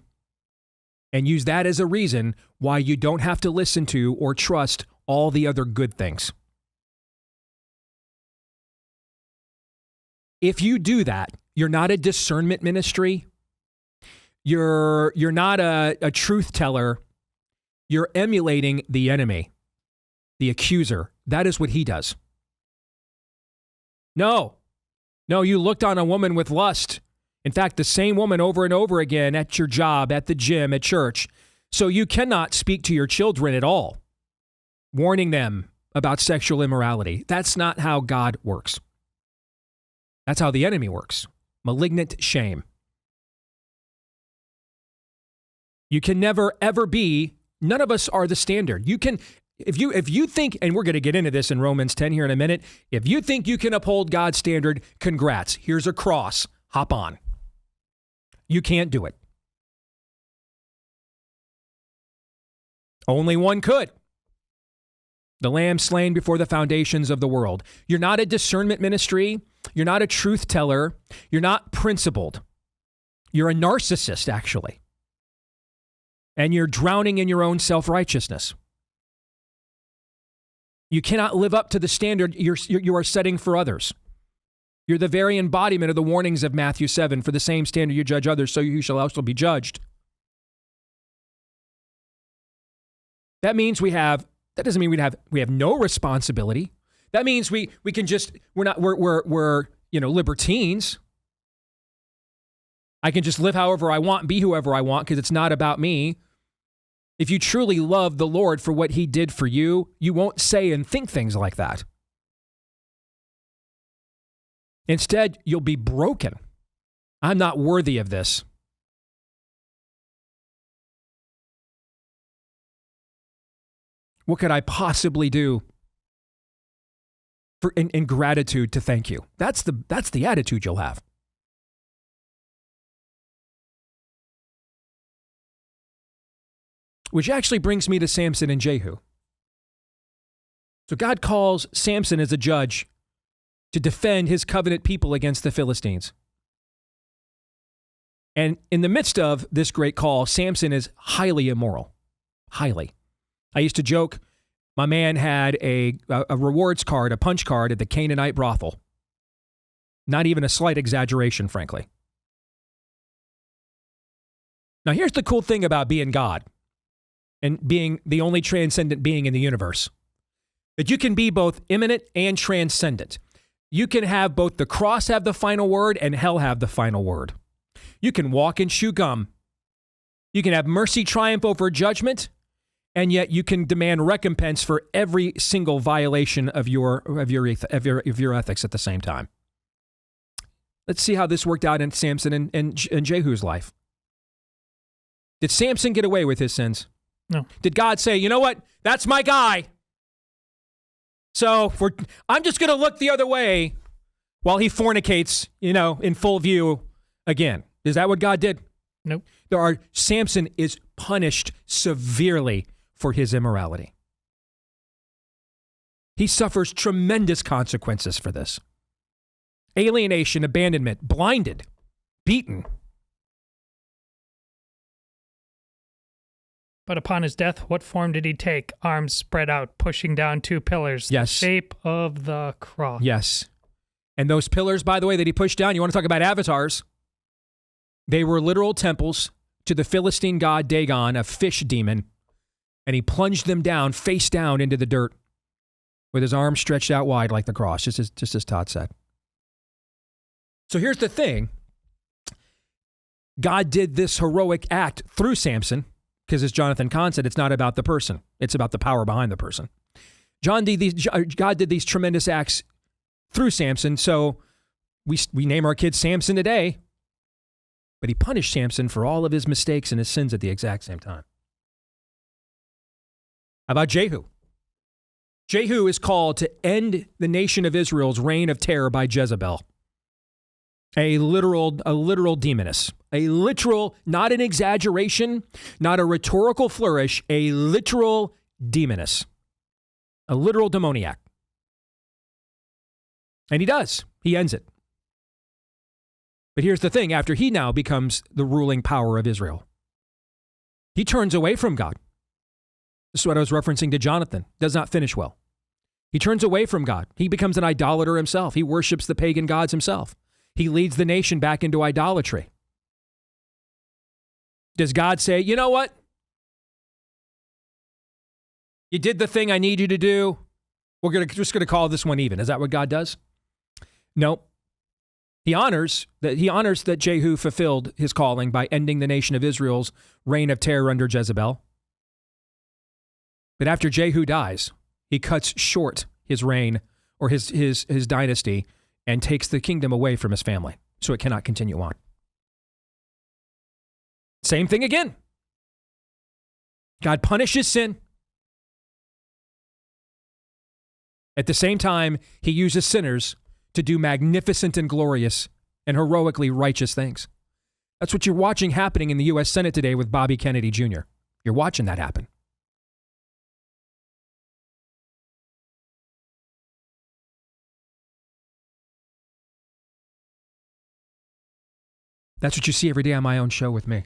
and use that as a reason why you don't have to listen to or trust all the other good things. If you do that, you're not a discernment ministry. You're not a truth teller. You're emulating the enemy, the accuser. That is what he does. No, you looked on a woman with lust. In fact, the same woman over and over again at your job, at the gym, at church. So you cannot speak to your children at all, warning them about sexual immorality. That's not how God works. That's how the enemy works. Malignant shame. You can never, ever be None of us are the standard. You can, if you think, and we're going to get into this in Romans 10 here in a minute, if you think you can uphold God's standard, congrats. Here's a cross. Hop on. You can't do it. Only one could. The Lamb slain before the foundations of the world. You're not a discernment ministry. You're not a truth teller. You're not principled. You're a narcissist, actually. And you're drowning in your own self-righteousness. You cannot live up to the standard you are setting for others. You're the very embodiment of the warnings of Matthew 7. For the same standard you judge others, so you shall also be judged. That means that doesn't mean we have no responsibility. That means we're libertines. I can just live however I want, be whoever I want, because it's not about me. If you truly love the Lord for what he did for you, you won't say and think things like that. Instead, you'll be broken. I'm not worthy of this. What could I possibly do in gratitude to thank you? That's the attitude you'll have. Which actually brings me to Samson and Jehu. So God calls Samson as a judge to defend his covenant people against the Philistines. And in the midst of this great call, Samson is highly immoral. Highly. I used to joke, my man had a rewards card, a punch card at the Canaanite brothel. Not even a slight exaggeration, frankly. Now, here's the cool thing about being God and being the only transcendent being in the universe. That you can be both immanent and transcendent. You can have both the cross have the final word and hell have the final word. You can walk and chew gum. You can have mercy triumph over judgment, and yet you can demand recompense for every single violation of your ethics at the same time. Let's see how this worked out in Samson and Jehu's life. Did Samson get away with his sins? No. Did God say, you know what? That's my guy. So I'm just going to look the other way while he fornicates, in full view again. Is that what God did? Nope. Samson is punished severely for his immorality. He suffers tremendous consequences for this. Alienation, abandonment, blinded, beaten. But upon his death, what form did he take? Arms spread out, pushing down two pillars. Yes. The shape of the cross. Yes. And those pillars, by the way, that he pushed down, you want to talk about avatars? They were literal temples to the Philistine god Dagon, a fish demon. And he plunged them down, face down into the dirt with his arms stretched out wide like the cross, just as Todd said. So here's the thing. God did this heroic act through Samson, because as Jonathan Cahn said, it's not about the person. It's about the power behind the person. God did these tremendous acts through Samson, so we name our kids Samson today, but he punished Samson for all of his mistakes and his sins at the exact same time. How about Jehu? Jehu is called to end the nation of Israel's reign of terror by Jezebel. A literal demoness. A literal, not an exaggeration, not a rhetorical flourish, a literal demoness. A literal demoniac. And he does. He ends it. But here's the thing. After he now becomes the ruling power of Israel, he turns away from God. This is what I was referencing to Jonathan. Does not finish well. He turns away from God. He becomes an idolater himself. He worships the pagan gods himself. He leads the nation back into idolatry. Does God say, you know what? You did the thing I need you to do. We're just going to call this one even. Is that what God does? No. He honors that Jehu fulfilled his calling by ending the nation of Israel's reign of terror under Jezebel. But after Jehu dies, he cuts short his reign or his dynasty and takes the kingdom away from his family so it cannot continue on. Same thing again. God punishes sin. At the same time, he uses sinners to do magnificent and glorious and heroically righteous things. That's what you're watching happening in the U.S. Senate today with Bobby Kennedy Jr. You're watching that happen. That's what you see every day on my own show with me.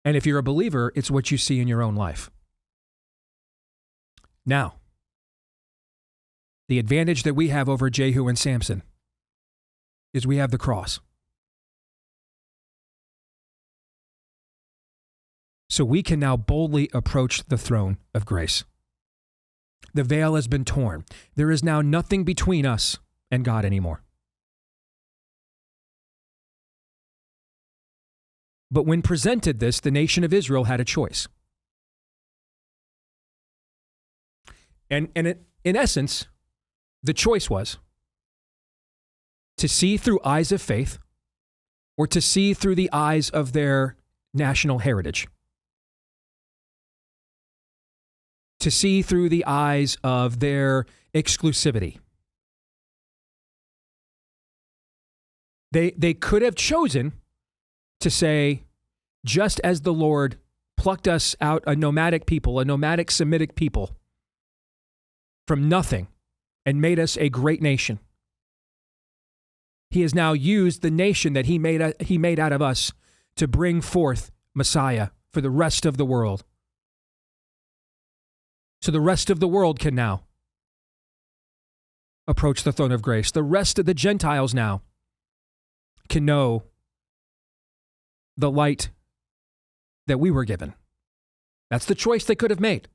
And if you're a believer, it's what you see in your own life. Now, the advantage that we have over Jehu and Samson is we have the cross. So we can now boldly approach the throne of grace. The veil has been torn. There is now nothing between us and God anymore. But when presented this, the nation of Israel had a choice. And in essence, the choice was to see through eyes of faith or to see through the eyes of their national heritage. To see through the eyes of their exclusivity. They could have chosen to say, just as the Lord plucked us out, a nomadic people, a nomadic Semitic people, from nothing and made us a great nation. He has now used the nation that he made out of us to bring forth Messiah for the rest of the world. So the rest of the world can now approach the throne of grace. The rest of the Gentiles now can know the light that we were given. That's the choice they could have made.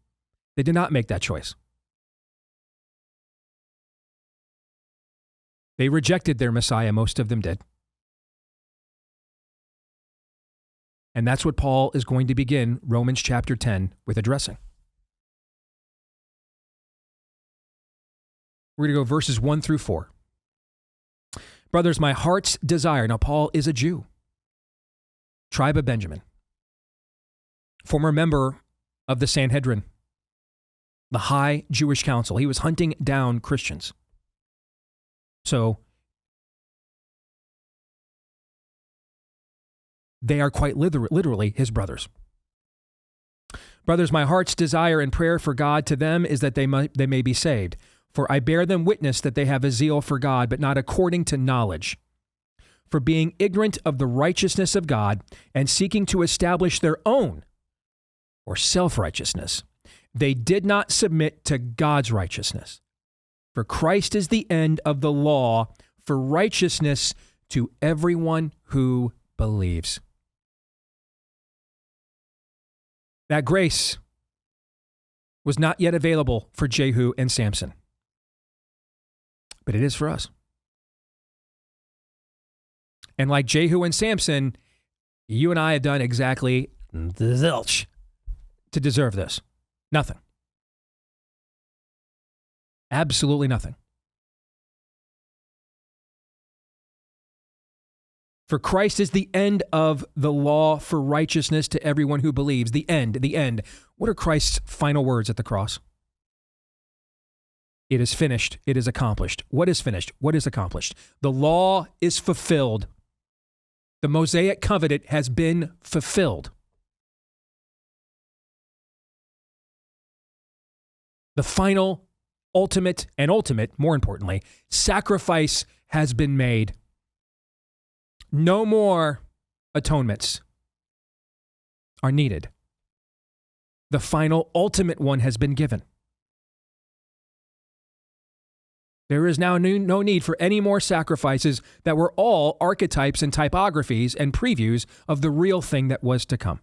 They did not make that choice. They rejected their Messiah, most of them did. And that's what Paul is going to begin Romans chapter 10 with addressing. We're going to go verses 1 through 4. Brothers, my heart's desire. Now, Paul is a Jew, tribe of Benjamin, former member of the Sanhedrin, the high Jewish council. He was hunting down Christians. So they are quite literally his brothers. Brothers, my heart's desire and prayer for God to them is that they may be saved. For I bear them witness that they have a zeal for God, but not according to knowledge. For being ignorant of the righteousness of God and seeking to establish their own, or self-righteousness, they did not submit to God's righteousness. For Christ is the end of the law for righteousness to everyone who believes. That grace was not yet available for Jehu and Samson, but it is for us. And like Jehu and Samson, you and I have done exactly zilch to deserve this. Nothing. Absolutely nothing. For Christ is the end of the law for righteousness to everyone who believes. The end, the end. What are Christ's final words at the cross? It is finished. It is accomplished. What is finished? What is accomplished? The law is fulfilled. The Mosaic covenant has been fulfilled. The final, ultimate, more importantly, sacrifice has been made. No more atonements are needed. The final, ultimate one has been given. There is now no need for any more sacrifices that were all archetypes and typographies and previews of the real thing that was to come.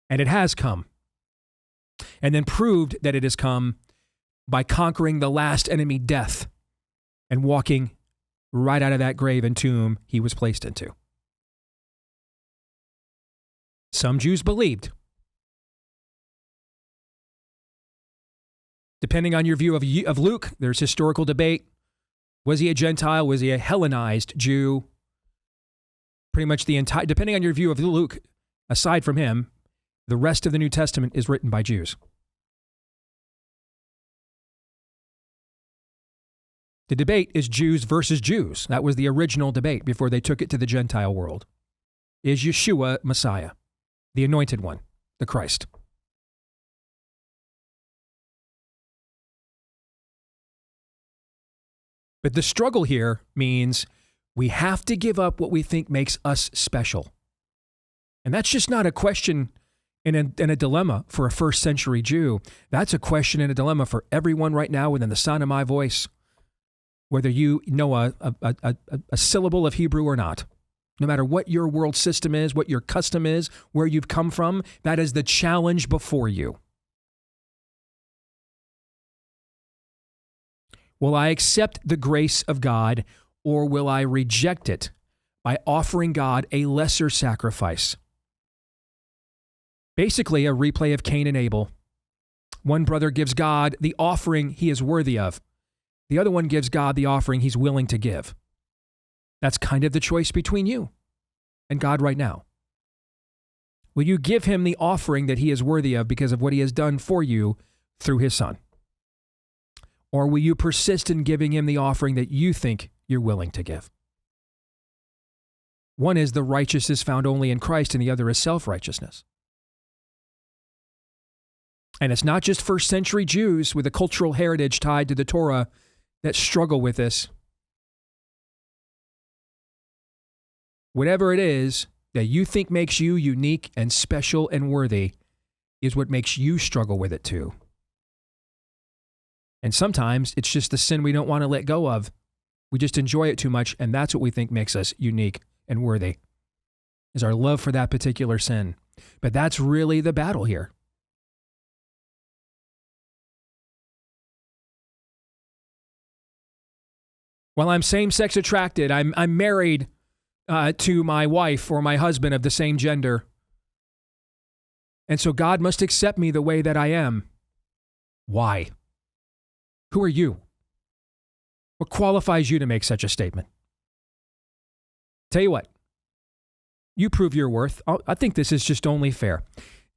And it has come. And then proved that it has come by conquering the last enemy, death, and walking right out of that grave and tomb he was placed into. Some Jews believed. Depending on your view of Luke, there's historical debate. Was he a Gentile? Was he a Hellenized Jew? Pretty much the entire, depending on your view of Luke, aside from him, the rest of the New Testament is written by Jews. The debate is Jews versus Jews. That was the original debate before they took it to the Gentile world. Is Yeshua Messiah, the anointed one, the Christ? But the struggle here means we have to give up what we think makes us special. And that's just not a question and a dilemma for a first century Jew. That's a question and a dilemma for everyone right now within the sound of my voice, whether you know a syllable of Hebrew or not. No matter what your world system is, what your custom is, where you've come from, that is the challenge before you. Will I accept the grace of God, or will I reject it by offering God a lesser sacrifice? Basically, a replay of Cain and Abel. One brother gives God the offering he is worthy of. The other one gives God the offering he's willing to give. That's kind of the choice between you and God right now. Will you give him the offering that he is worthy of because of what he has done for you through his son? Or will you persist in giving him the offering that you think you're willing to give? One is the righteousness found only in Christ, and the other is self-righteousness. And it's not just first century Jews with a cultural heritage tied to the Torah that struggle with this. Whatever it is that you think makes you unique and special and worthy is what makes you struggle with it too. And sometimes it's just the sin we don't want to let go of. We just enjoy it too much, and that's what we think makes us unique and worthy, is our love for that particular sin. But that's really the battle here. While I'm same-sex attracted, I'm married to my wife or my husband of the same gender. And so God must accept me the way that I am. Why? Who are you? What qualifies you to make such a statement? Tell you what, you prove your worth. I think this is just only fair.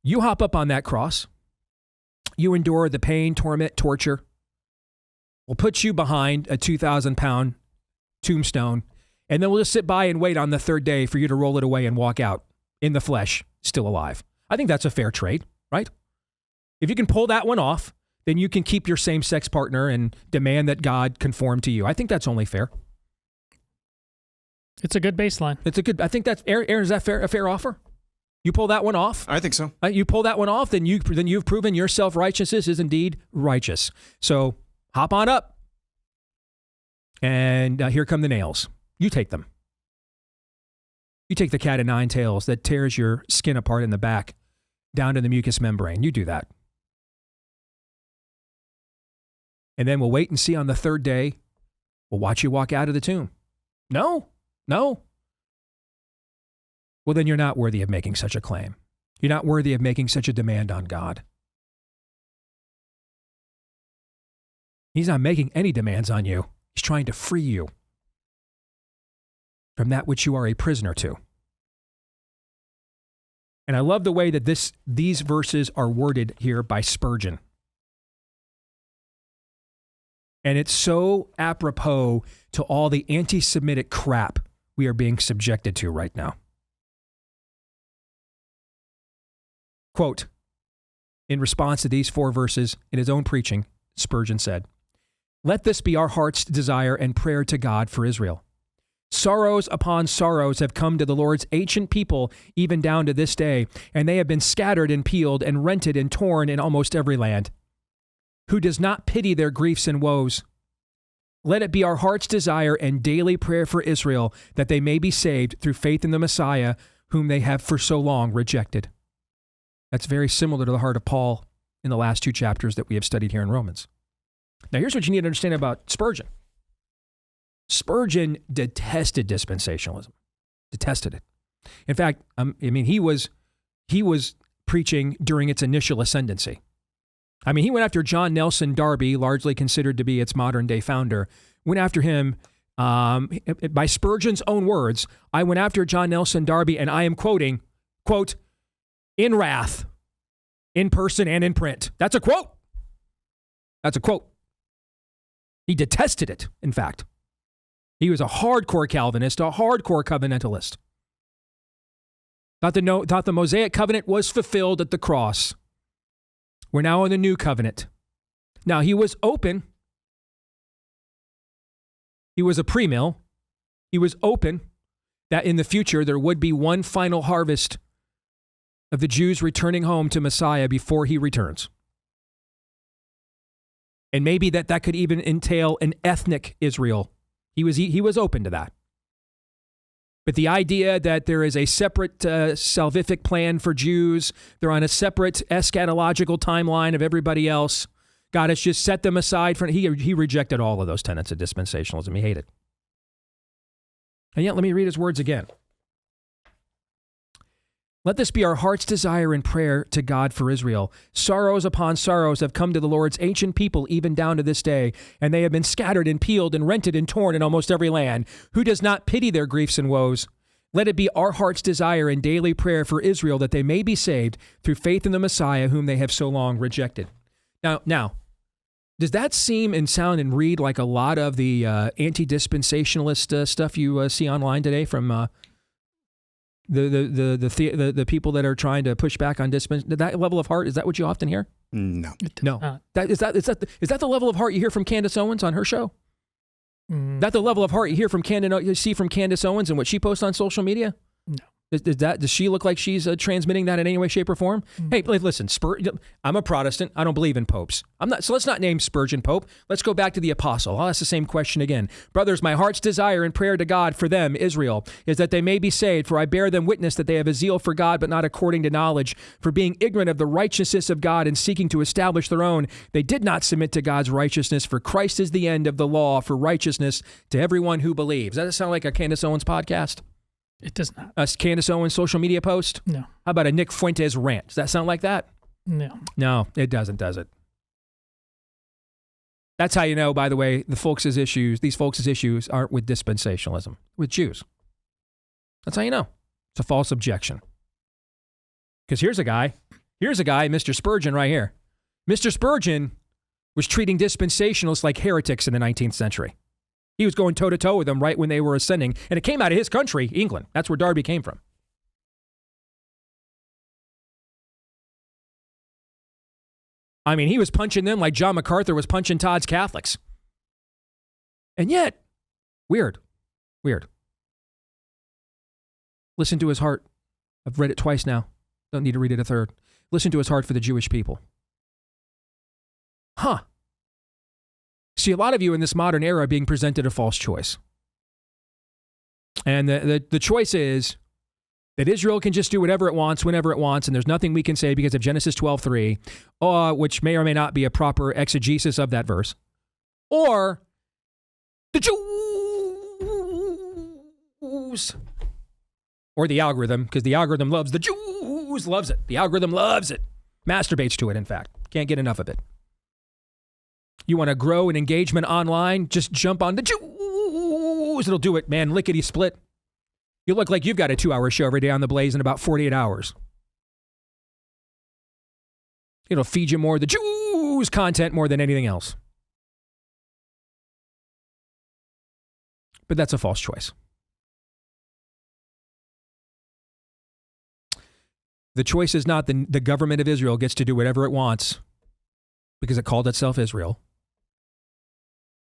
You hop up on that cross. You endure the pain, torment, torture. We'll put you behind a 2,000-pound tombstone, and then we'll just sit by and wait on the third day for you to roll it away and walk out in the flesh, still alive. I think that's a fair trade, right? If you can pull that one off, then you can keep your same-sex partner and demand that God conform to you. I think that's only fair. It's a good baseline. I think that's, Aaron, is that a fair offer? You pull that one off? I think so. You pull that one off, then you've proven your self-righteousness is indeed righteous. So hop on up. And here come the nails. You take them. You take the cat o' nine tails that tears your skin apart in the back down to the mucous membrane. You do that. And then we'll wait and see on the third day. We'll watch you walk out of the tomb. No. Well, then you're not worthy of making such a claim. You're not worthy of making such a demand on God. He's not making any demands on you. He's trying to free you from that which you are a prisoner to. And I love the way that these verses are worded here by Spurgeon. And it's so apropos to all the anti-Semitic crap we are being subjected to right now. Quote, in response to these 4 verses in his own preaching, Spurgeon said, "Let this be our heart's desire and prayer to God for Israel. Sorrows upon sorrows have come to the Lord's ancient people even down to this day, and they have been scattered and peeled and rented and torn in almost every land. Who does not pity their griefs and woes? Let it be our heart's desire and daily prayer for Israel that they may be saved through faith in the Messiah, whom they have for so long rejected." That's very similar to the heart of Paul in the last 2 chapters that we have studied here in Romans. Now, here's what you need to understand about Spurgeon. Spurgeon detested dispensationalism, detested it. In fact, he was preaching during its initial ascendancy. He went after John Nelson Darby, largely considered to be its modern-day founder, went after him. By Spurgeon's own words, I went after John Nelson Darby, and I am quoting, quote, in wrath, in person and in print. That's a quote. That's a quote. He detested it, in fact. He was a hardcore Calvinist, a hardcore covenantalist. Thought the Mosaic covenant was fulfilled at the cross. We're now in the new covenant. Now, he was open. He was a pre-mill. He was open that in the future there would be one final harvest of the Jews returning home to Messiah before he returns. And maybe that could even entail an ethnic Israel. He was open to that. But the idea that there is a separate salvific plan for Jews, they're on a separate eschatological timeline of everybody else, God has just set them aside. He rejected all of those tenets of dispensationalism. He hated. And yet, let me read his words again. Let this be our heart's desire and prayer to God for Israel. Sorrows upon sorrows have come to the Lord's ancient people even down to this day, and they have been scattered and peeled and rented and torn in almost every land. Who does not pity their griefs and woes? Let it be our heart's desire and daily prayer for Israel that they may be saved through faith in the Messiah whom they have so long rejected. Now, does that seem and sound and read like a lot of the anti-dispensationalist stuff you see online today from the people that are trying to push back on dispensation? That level of heart, is that what you often hear? No. No. Is that the level of heart you hear from Candace Owens on her show? That the level of heart you hear from Candace Owens and what she posts on social media? No. Does she look like she's transmitting that in any way, shape, or form? Hey, listen, I'm a Protestant. I don't believe in popes. So let's not name Spurgeon Pope. Let's go back to the apostle. I'll ask the same question again. Brothers, my heart's desire and prayer to God for them, Israel, is that they may be saved, for I bear them witness that they have a zeal for God, but not according to knowledge. For being ignorant of the righteousness of God and seeking to establish their own, they did not submit to God's righteousness, for Christ is the end of the law for righteousness to everyone who believes. Does that sound like a Candace Owens podcast? It does not. A Candace Owens social media post? No. How about a Nick Fuentes rant? Does that sound like that? No. No, it doesn't, does it? That's how you know, by the way, these folks' issues aren't with dispensationalism, with Jews. That's how you know. It's a false objection. Because here's a guy, Mr. Spurgeon right here. Mr. Spurgeon was treating dispensationalists like heretics in the 19th century. He was going toe-to-toe with them right when they were ascending. And it came out of his country, England. That's where Darby came from. I mean, he was punching them like John MacArthur was punching Todd's Catholics. And yet, weird. Listen to his heart. I've read it twice now. Don't need to read it a third. Listen to his heart for the Jewish people. Huh. See, a lot of you in this modern era are being presented a false choice. And the choice is that Israel can just do whatever it wants, whenever it wants, and there's nothing we can say because of Genesis 12:3, which may or may not be a proper exegesis of that verse. Or the Jews. Or the algorithm, because the algorithm loves the Jews, loves it. The algorithm loves it. Masturbates to it, in fact. Can't get enough of it. You want to grow an engagement online? Just jump on the Jews. It'll do it, man. Lickety split. You look like you've got a 2-hour show every day on the Blaze in about 48 hours. It'll feed you more of the Jews content more than anything else. But that's a false choice. The choice is not the government of Israel gets to do whatever it wants because it called itself Israel.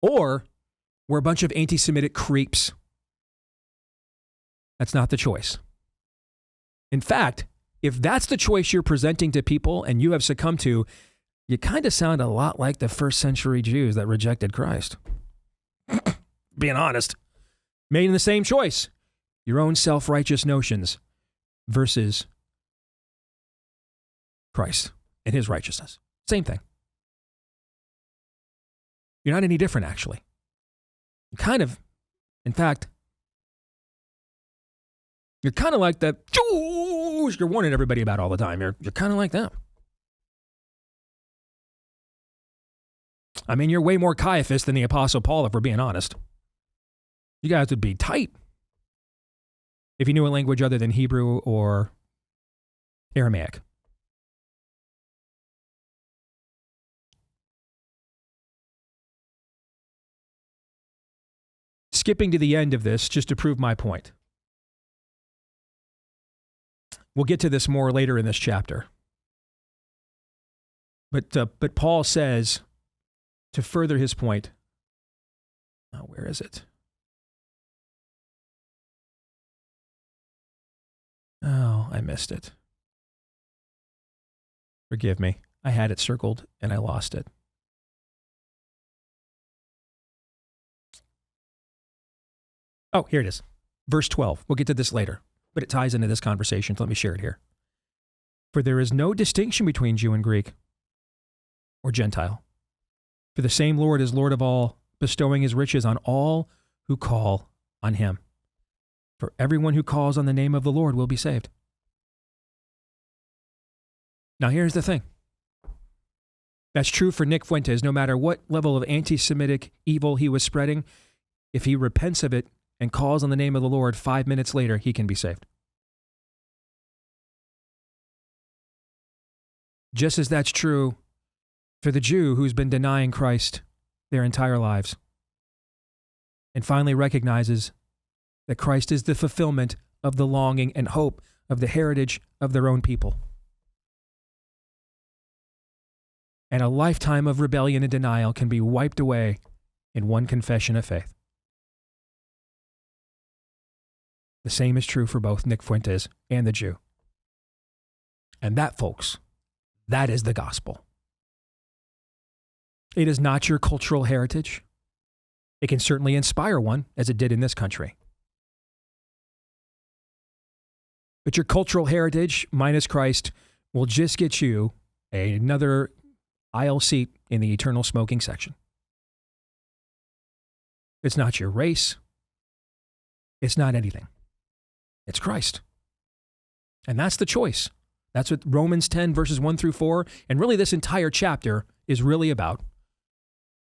Or we're a bunch of anti-Semitic creeps. That's not the choice. In fact, if that's the choice you're presenting to people and you have succumbed to, you kind of sound a lot like the first century Jews that rejected Christ. Being honest. Making the same choice. Your own self-righteous notions versus Christ and his righteousness. Same thing. You're not any different, actually. In fact, you're kind of like the Jews you're warning everybody about all the time. You're kind of like them. I mean, you're way more Caiaphas than the Apostle Paul, if we're being honest. You guys would be tight if you knew a language other than Hebrew or Aramaic. Skipping to the end of this, just to prove my point. We'll get to this more later in this chapter. But Paul says, to further his point, where is it? Oh, I missed it. Forgive me. I had it circled and I lost it. Oh, here it is. Verse 12. We'll get to this later, but it ties into this conversation. So let me share it here. For there is no distinction between Jew and Greek or Gentile. For the same Lord is Lord of all, bestowing his riches on all who call on him. For everyone who calls on the name of the Lord will be saved. Now here's the thing. That's true for Nick Fuentes. No matter what level of anti-Semitic evil he was spreading, if he repents of it and calls on the name of the Lord, 5 minutes later, he can be saved. Just as that's true for the Jew who's been denying Christ their entire lives and finally recognizes that Christ is the fulfillment of the longing and hope of the heritage of their own people. And a lifetime of rebellion and denial can be wiped away in one confession of faith. The same is true for both Nick Fuentes and the Jew. And that, folks, that is the gospel. It is not your cultural heritage. It can certainly inspire one, as it did in this country. But your cultural heritage, minus Christ, will just get you another aisle seat in the eternal smoking section. It's not your race. It's not anything. It's Christ. And that's the choice. That's what Romans 10 verses 1 through 4, and really this entire chapter is really about.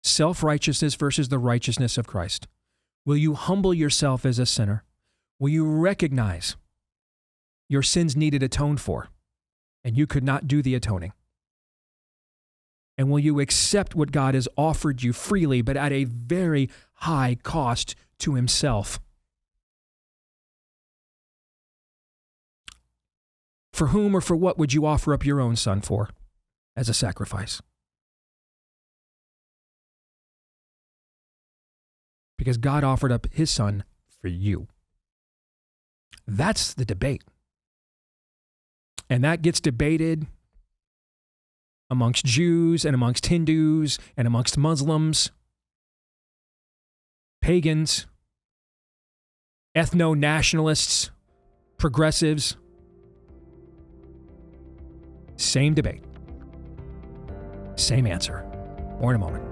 Self-righteousness versus the righteousness of Christ. Will you humble yourself as a sinner? Will you recognize your sins needed atoned for, and you could not do the atoning? And will you accept what God has offered you freely, but at a very high cost to himself? For whom or for what would you offer up your own son for as a sacrifice? Because God offered up his son for you. That's the debate. And that gets debated amongst Jews and amongst Hindus and amongst Muslims, pagans, ethno-nationalists, progressives. Same debate. Same answer. More in a moment.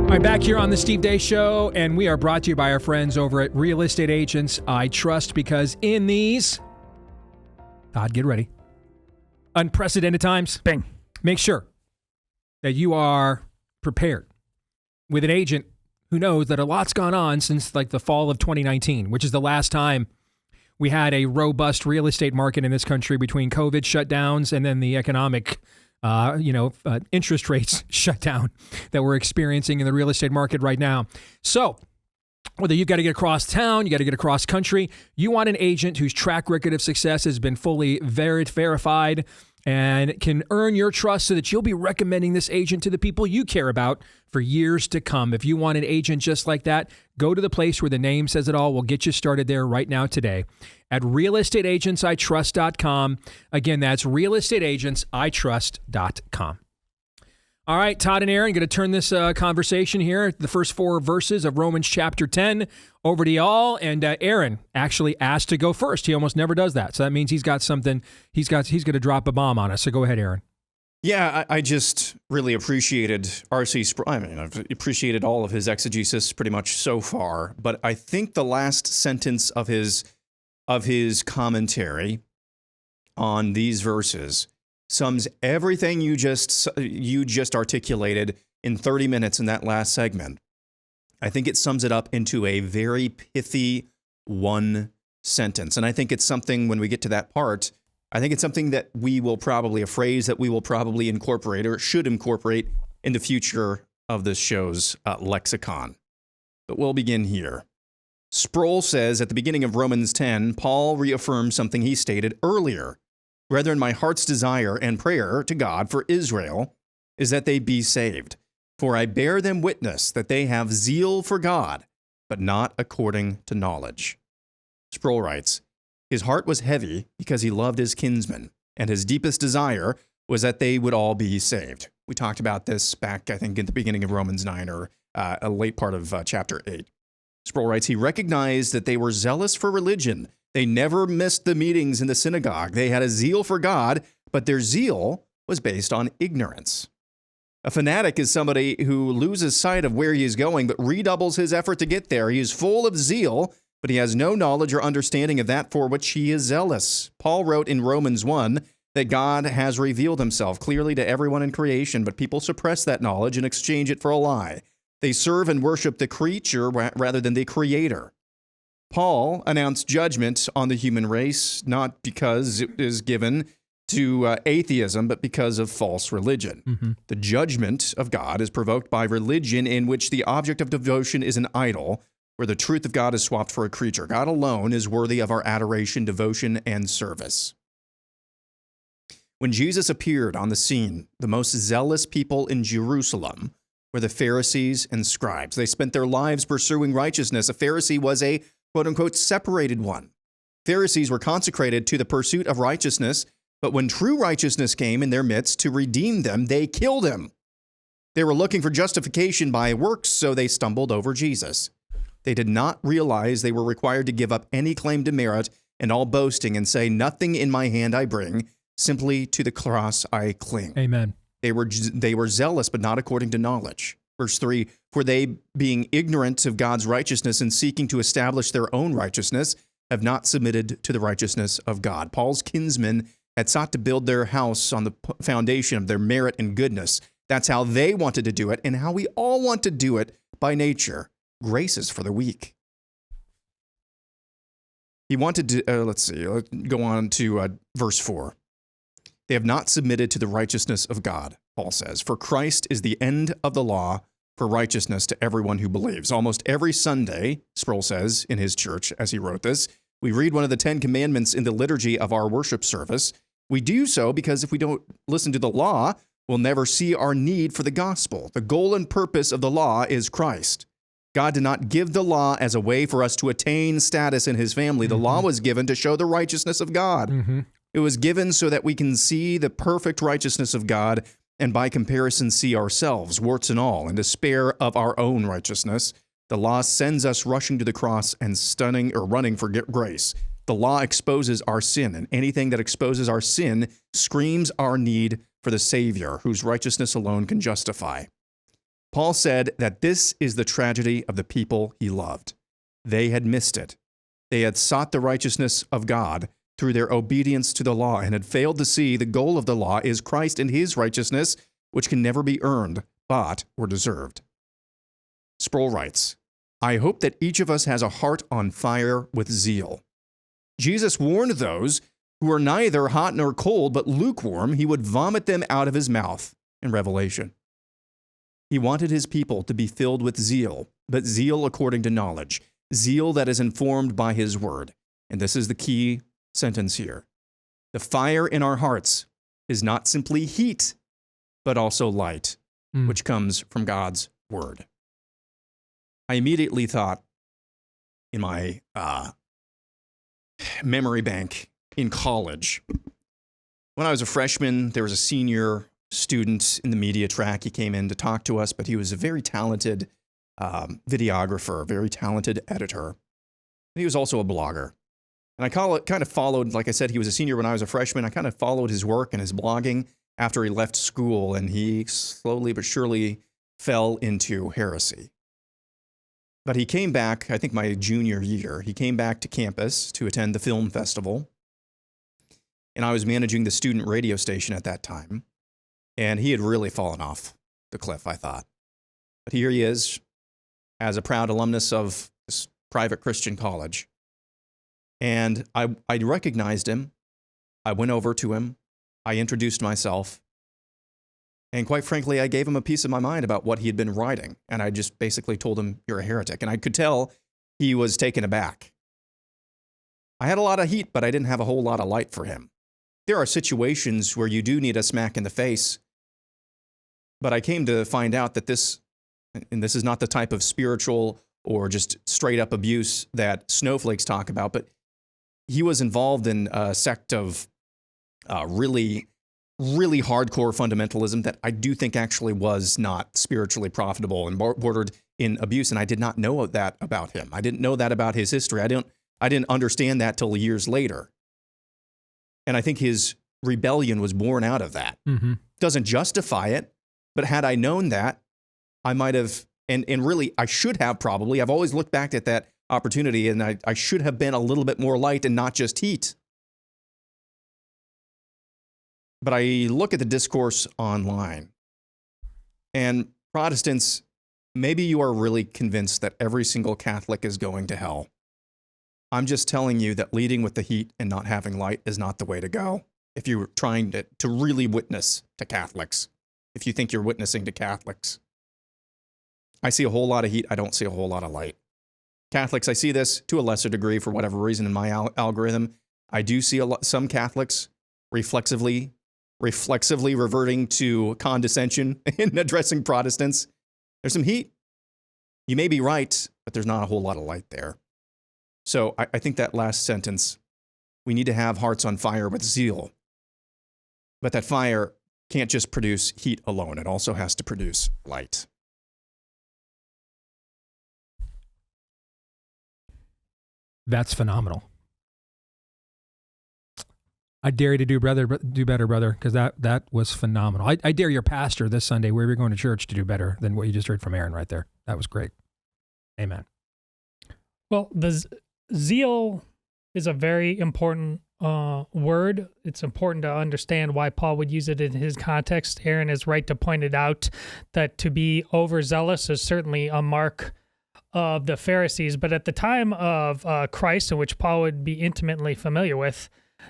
All right, back here on the Steve Deace Show, and we are brought to you by our friends over at Real Estate Agents I Trust, because in these, Todd, get ready, unprecedented times, Bing. Make sure that you are prepared with an agent who knows that a lot's gone on since like the fall of 2019, which is the last time we had a robust real estate market in this country between COVID shutdowns and then the economic interest rates shut down that we're experiencing in the real estate market right now. So whether you've got to get across town, you got to get across country, you want an agent whose track record of success has been fully verified and can earn your trust so that you'll be recommending this agent to the people you care about for years to come. If you want an agent just like that, go to the place where the name says it all. We'll get you started there right now today at realestateagentsitrust.com. Again, that's realestateagentsitrust.com. All right, Todd and Aaron, going to turn this conversation here, the first 4 verses of Romans chapter 10, over to y'all. And Aaron actually asked to go first. He almost never does that. So that means he's got something, he's going to drop a bomb on us. So go ahead, Aaron. Yeah, I just really appreciated R.C. Sproul. I mean, I've appreciated all of his exegesis pretty much so far, but I think the last sentence of his commentary on these verses sums everything you just articulated in 30 minutes in that last segment. I think it sums it up into a very pithy one sentence, and I think it's something when we get to that part. I think it's something that we will probably, a phrase that we will probably incorporate or should incorporate in the future of this show's lexicon. But we'll begin here. Sproul says at the beginning of Romans 10, Paul reaffirms something he stated earlier. Brethren, my heart's desire and prayer to God for Israel is that they be saved. For I bear them witness that they have zeal for God, but not according to knowledge. Sproul writes, his heart was heavy because he loved his kinsmen, and his deepest desire was that they would all be saved. We talked about this back, I think, at the beginning of Romans 9 or a late part of chapter 8. Sproul writes, he recognized that they were zealous for religion. They never missed the meetings in the synagogue. They had a zeal for God, but their zeal was based on ignorance. A fanatic is somebody who loses sight of where he is going, but redoubles his effort to get there. He is full of zeal, but he has no knowledge or understanding of that for which he is zealous. Paul wrote in Romans 1 that God has revealed himself clearly to everyone in creation, but people suppress that knowledge and exchange it for a lie. They serve and worship the creature rather than the creator. Paul announced judgment on the human race, not because it is given to atheism, but because of false religion. Mm-hmm. The judgment of God is provoked by religion in which the object of devotion is an idol, where the truth of God is swapped for a creature. God alone is worthy of our adoration, devotion, and service. When Jesus appeared on the scene, the most zealous people in Jerusalem were the Pharisees and scribes. They spent their lives pursuing righteousness. A Pharisee was a quote-unquote separated one. Pharisees were consecrated to the pursuit of righteousness, but when true righteousness came in their midst to redeem them, they killed him. They were looking for justification by works, so they stumbled over Jesus. They did not realize they were required to give up any claim to merit and all boasting and say, nothing in my hand I bring, simply to the cross I cling. Amen. They were zealous, but not according to knowledge. Verse 3, for they, being ignorant of God's righteousness and seeking to establish their own righteousness, have not submitted to the righteousness of God. Paul's kinsmen had sought to build their house on the foundation of their merit and goodness. That's how they wanted to do it, and how we all want to do it by nature. Grace is for the weak. He wanted to, let's go on to verse 4. They have not submitted to the righteousness of God, Paul says. For Christ is the end of the law for righteousness to everyone who believes. Almost every Sunday, Sproul says in his church as he wrote this, we read one of the 10 commandments in the liturgy of our worship service. We do so because if we don't listen to the law, we'll never see our need for the gospel. The goal and purpose of the law is Christ. God did not give the law as a way for us to attain status in his family. The law was given to show the righteousness of God. Mm-hmm. It was given so that we can see the perfect righteousness of God and by comparison see ourselves, warts and all, in despair of our own righteousness. The law sends us rushing to the cross and running for grace. The law exposes our sin, and anything that exposes our sin screams our need for the Savior, whose righteousness alone can justify. Paul said that this is the tragedy of the people he loved. They had missed it. They had sought the righteousness of God through their obedience to the law and had failed to see the goal of the law is Christ and his righteousness, which can never be earned, bought, or deserved. Sproul writes, I hope that each of us has a heart on fire with zeal. Jesus warned those who are neither hot nor cold, but lukewarm, he would vomit them out of his mouth in Revelation. He wanted his people to be filled with zeal, but zeal according to knowledge, zeal that is informed by his word. And this is the key sentence here. The fire in our hearts is not simply heat, but also light, which comes from God's word. I immediately thought in my memory bank in college, when I was a freshman, there was a senior student in the media track. He came in to talk to us, but he was a very talented videographer, a very talented editor. He was also a blogger. And I kind of followed, like I said, he was a senior when I was a freshman. I kind of followed his work and his blogging. after he left school, and he slowly but surely fell into heresy. But he came back, I think my junior year, he came back to campus to attend the film festival. And I was managing the student radio station at that time. And he had really fallen off the cliff, I thought. But here he is, as a proud alumnus of this private Christian college. And I recognized him. I went over to him. I introduced myself. And quite frankly, I gave him a piece of my mind about what he had been writing. And I just basically told him, you're a heretic. And I could tell he was taken aback. I had a lot of heat, but I didn't have a whole lot of light for him. There are situations where you do need a smack in the face. But I came to find out that this is not the type of spiritual or just straight up abuse that snowflakes talk about, but he was involved in a sect of really hardcore fundamentalism that I do think actually was not spiritually profitable and bordered in abuse. And I did not know that about him. I didn't know that about his history. I didn't understand that till years later. And I think his rebellion was born out of that. Mm-hmm. Doesn't justify it, but had I known that, I might have, and really I should have probably, I've always looked back at that opportunity, and I should have been a little bit more light and not just heat. But I look at the discourse online, and Protestants, maybe you are really convinced that every single Catholic is going to hell. I'm just telling you that leading with the heat and not having light is not the way to go if you're trying to really witness to Catholics, if you think you're witnessing to Catholics. I see a whole lot of heat. I don't see a whole lot of light. Catholics, I see this to a lesser degree for whatever reason in my algorithm. I do see some Catholics reflexively reverting to condescension in addressing Protestants. There's some heat. You may be right, but there's not a whole lot of light there. So I think that last sentence, we need to have hearts on fire with zeal. But that fire can't just produce heat alone. It also has to produce light. That's phenomenal. I dare you to do better, brother, because that was phenomenal. I dare your pastor this Sunday, wherever you're going to church, to do better than what you just heard from Aaron right there. That was great. Amen. Well, the zeal is a very important word. It's important to understand why Paul would use it in his context. Aaron is right to point it out that to be overzealous is certainly a mark of the Pharisees. But at the time of Christ, in which Paul would be intimately familiar with,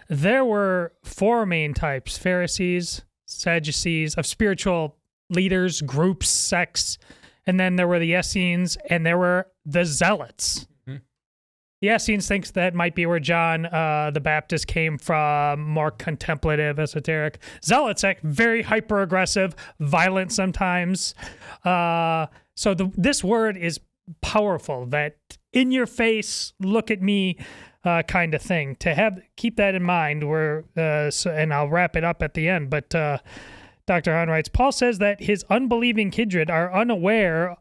there were four main types: Pharisees, Sadducees, of spiritual leaders, groups, sects, and then there were the Essenes, and there were the Zealots. Mm-hmm. The Essenes thinks that might be where John the Baptist came from, more contemplative, esoteric. Zealots act very hyper-aggressive, violent sometimes. So this word is powerful, that in your face, look at me kind of thing. To keep that in mind, and I'll wrap it up at the end, but Dr. Hahn writes, Paul says that his unbelieving kindred are unaware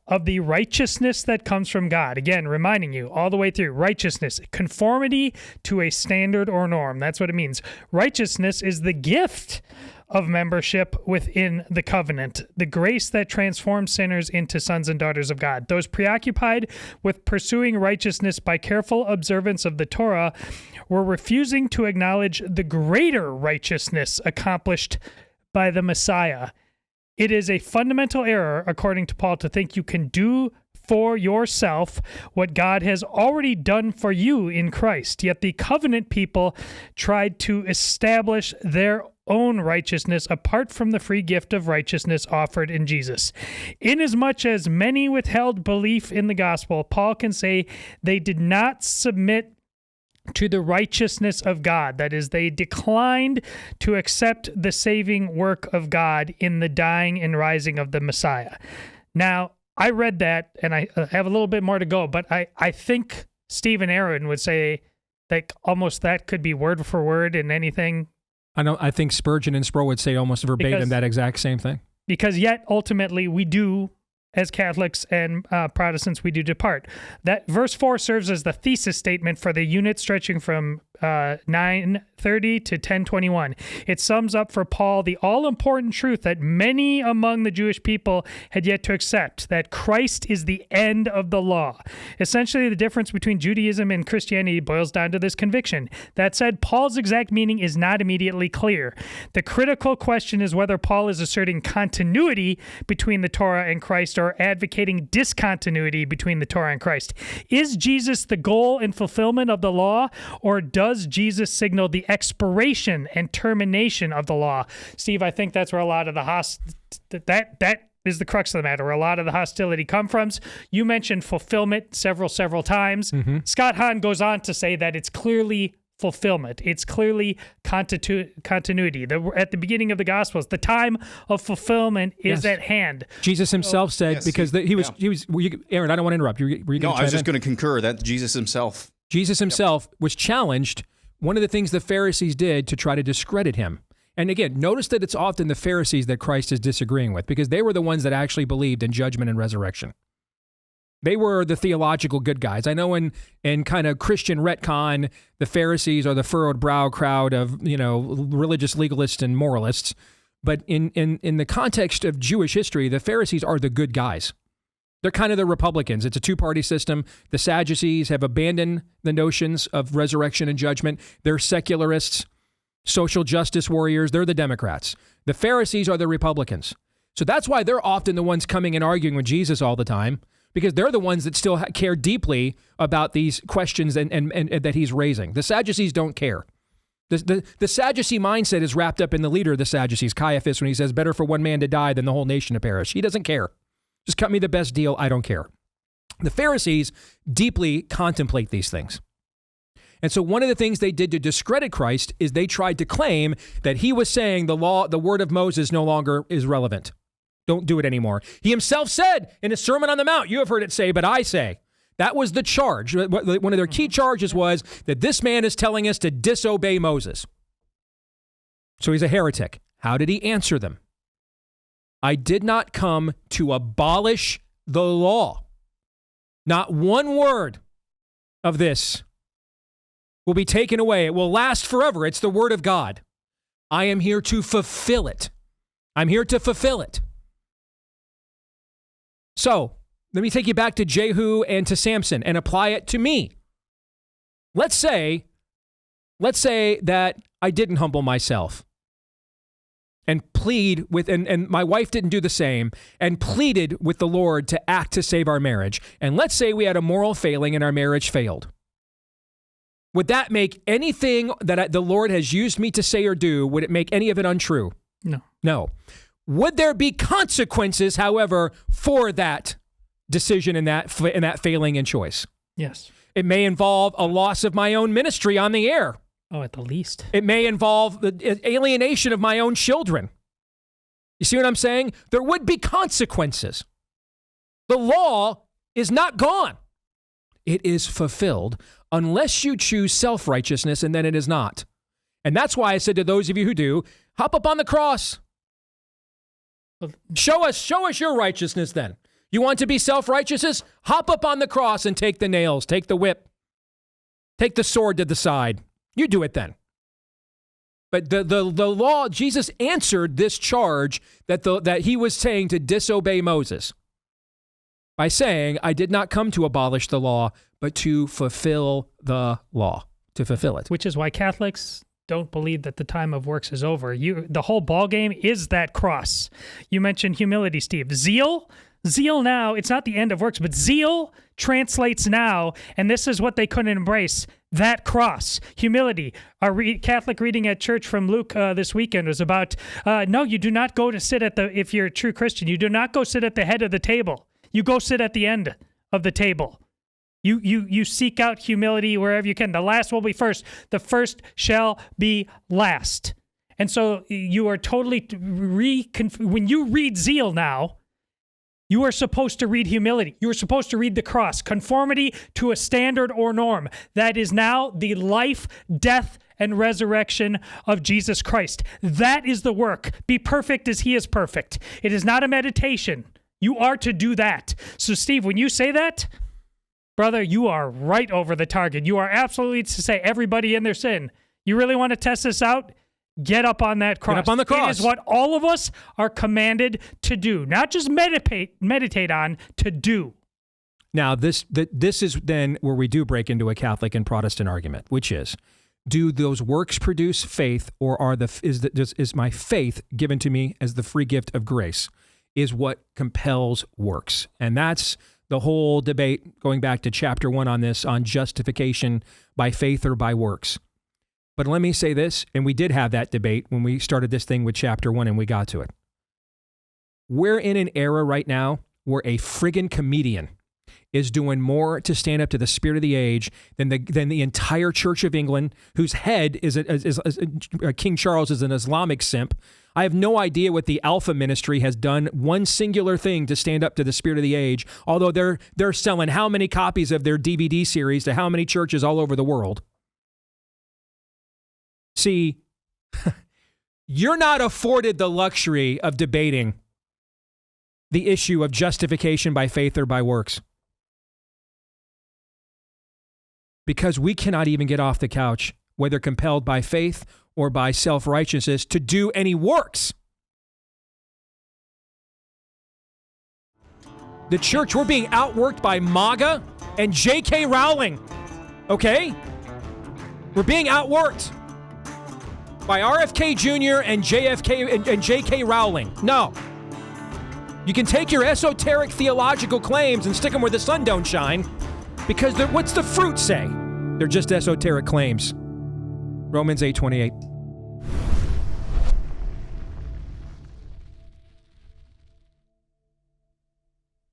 of the righteousness that comes from God. Again, reminding you all the way through, righteousness, conformity to a standard or norm. That's what it means. Righteousness is the gift of membership within the covenant, the grace that transforms sinners into sons and daughters of God. Those preoccupied with pursuing righteousness by careful observance of the Torah were refusing to acknowledge the greater righteousness accomplished by the Messiah. It is a fundamental error, according to Paul, to think you can do for yourself what God has already done for you in Christ. Yet the covenant people tried to establish their own righteousness apart from the free gift of righteousness offered in Jesus. Inasmuch as many withheld belief in the gospel, Paul can say they did not submit to the righteousness of God. That is, they declined to accept the saving work of God in the dying and rising of the Messiah. Now, I read that, and I have a little bit more to go, but I think Steve and Aaron would say that almost that could be word for word in anything. I think Spurgeon and Sproul would say almost verbatim that exact same thing. Because yet, ultimately, we do, as Catholics and Protestants, we do depart. That verse 4 serves as the thesis statement for the unit stretching from 9:30 to 10:21. It sums up for Paul the all-important truth that many among the Jewish people had yet to accept, that Christ is the end of the law. Essentially, the difference between Judaism and Christianity boils down to this conviction. That said, Paul's exact meaning is not immediately clear. The critical question is whether Paul is asserting continuity between the Torah and Christ or advocating discontinuity between the Torah and Christ. Is Jesus the goal and fulfillment of the law, or does Jesus signal the expiration and termination of the law? Steve, I think that's where a lot of the that is the crux of the matter, where a lot of the hostility comes from. You mentioned fulfillment several times. Scott Hahn goes on to say that it's clearly fulfillment. It's clearly continuity. At the beginning of the Gospels, the time of fulfillment is at hand. Jesus himself said, because he was, Aaron, I don't want to interrupt. No, I was just going to concur that Jesus himself was challenged. One of the things the Pharisees did to try to discredit him. And again, notice that it's often the Pharisees that Christ is disagreeing with, because they were the ones that actually believed in judgment and resurrection. They were the theological good guys. I know in kind of Christian retcon, the Pharisees are the furrowed brow crowd of, religious legalists and moralists. But in the context of Jewish history, the Pharisees are the good guys. They're kind of the Republicans. It's a two-party system. The Sadducees have abandoned the notions of resurrection and judgment. They're secularists, social justice warriors. They're the Democrats. The Pharisees are the Republicans. So that's why they're often the ones coming and arguing with Jesus all the time, because they're the ones that still care deeply about these questions and that he's raising. The Sadducees don't care. The Sadducee mindset is wrapped up in the leader of the Sadducees, Caiaphas, when he says, better for one man to die than the whole nation to perish. He doesn't care. Just cut me the best deal. I don't care. The Pharisees deeply contemplate these things. And so one of the things they did to discredit Christ is they tried to claim that he was saying the law, the word of Moses no longer is relevant. Don't do it anymore. He himself said in his Sermon on the Mount, you have heard it say, but I say. That was the charge. One of their key charges was that this man is telling us to disobey Moses. So he's a heretic. How did he answer them? I did not come to abolish the law. Not one word of this will be taken away. It will last forever. It's the word of God. I am here to fulfill it. I'm here to fulfill it. So let me take you back to Jehu and to Samson and apply it to me. Let's say that I didn't humble myself and plead with, and my wife didn't do the same, and pleaded with the Lord to act to save our marriage. And let's say we had a moral failing and our marriage failed. Would that make anything that the Lord has used me to say or do, would it make any of it untrue? No. Would there be consequences, however, for that decision in that failing and choice? Yes. It may involve a loss of my own ministry on the air. Oh, at the least. It may involve the alienation of my own children. You see what I'm saying? There would be consequences. The law is not gone. It is fulfilled unless you choose self-righteousness, and then it is not. And that's why I said to those of you who do, hop up on the cross. Show us your righteousness then. You want to be self-righteous? Hop up on the cross and take the nails, take the whip, take the sword to the side. You do it then. But the law, Jesus answered this charge that he was saying to disobey Moses by saying, I did not come to abolish the law, but to fulfill the law, to fulfill it. Which is why Catholics don't believe that the time of works is over. The whole ballgame is that cross. You mentioned humility, Steve. Zeal now, it's not the end of works, but zeal translates now, and this is what they couldn't embrace, that cross. Humility. Our Catholic reading at church from Luke this weekend was about, no, you do not go to sit if you're a true Christian, you do not go sit at the head of the table. You go sit at the end of the table. You seek out humility wherever you can. The last will be first. The first shall be last. And so you are totally when you read zeal now, you are supposed to read humility. You are supposed to read the cross, conformity to a standard or norm. That is now the life, death, and resurrection of Jesus Christ. That is the work. Be perfect as he is perfect. It is not a meditation. You are to do that. So, Steve, when you say that, Brother, you are right over the target. You are absolutely to say everybody in their sin. You really want to test this out? Get up on that cross. Get up on the cross. It is what all of us are commanded to do, not just meditate on, to do. Now, this is then where we do break into a Catholic and Protestant argument, which is, do those works produce faith, or is my faith given to me as the free gift of grace is what compels works? And that's the whole debate going back to chapter 1 on this, on justification by faith or by works. But let me say this, and we did have that debate when we started this thing with chapter 1 and we got to it. We're in an era right now where a friggin' comedian is doing more to stand up to the spirit of the age than the entire Church of England, whose head is King Charles is an Islamic simp. I have no idea what the Alpha Ministry has done one singular thing to stand up to the spirit of the age, although they're selling how many copies of their DVD series to how many churches all over the world. See, you're not afforded the luxury of debating the issue of justification by faith or by works, because we cannot even get off the couch, whether compelled by faith or by self-righteousness, to do any works. The church, we're being outworked by MAGA and J.K. Rowling, okay? We're being outworked by RFK Jr. and JFK and J.K. Rowling. No. You can take your esoteric theological claims and stick them where the sun don't shine, because what's the fruit say? They're just esoteric claims. Romans 8:28.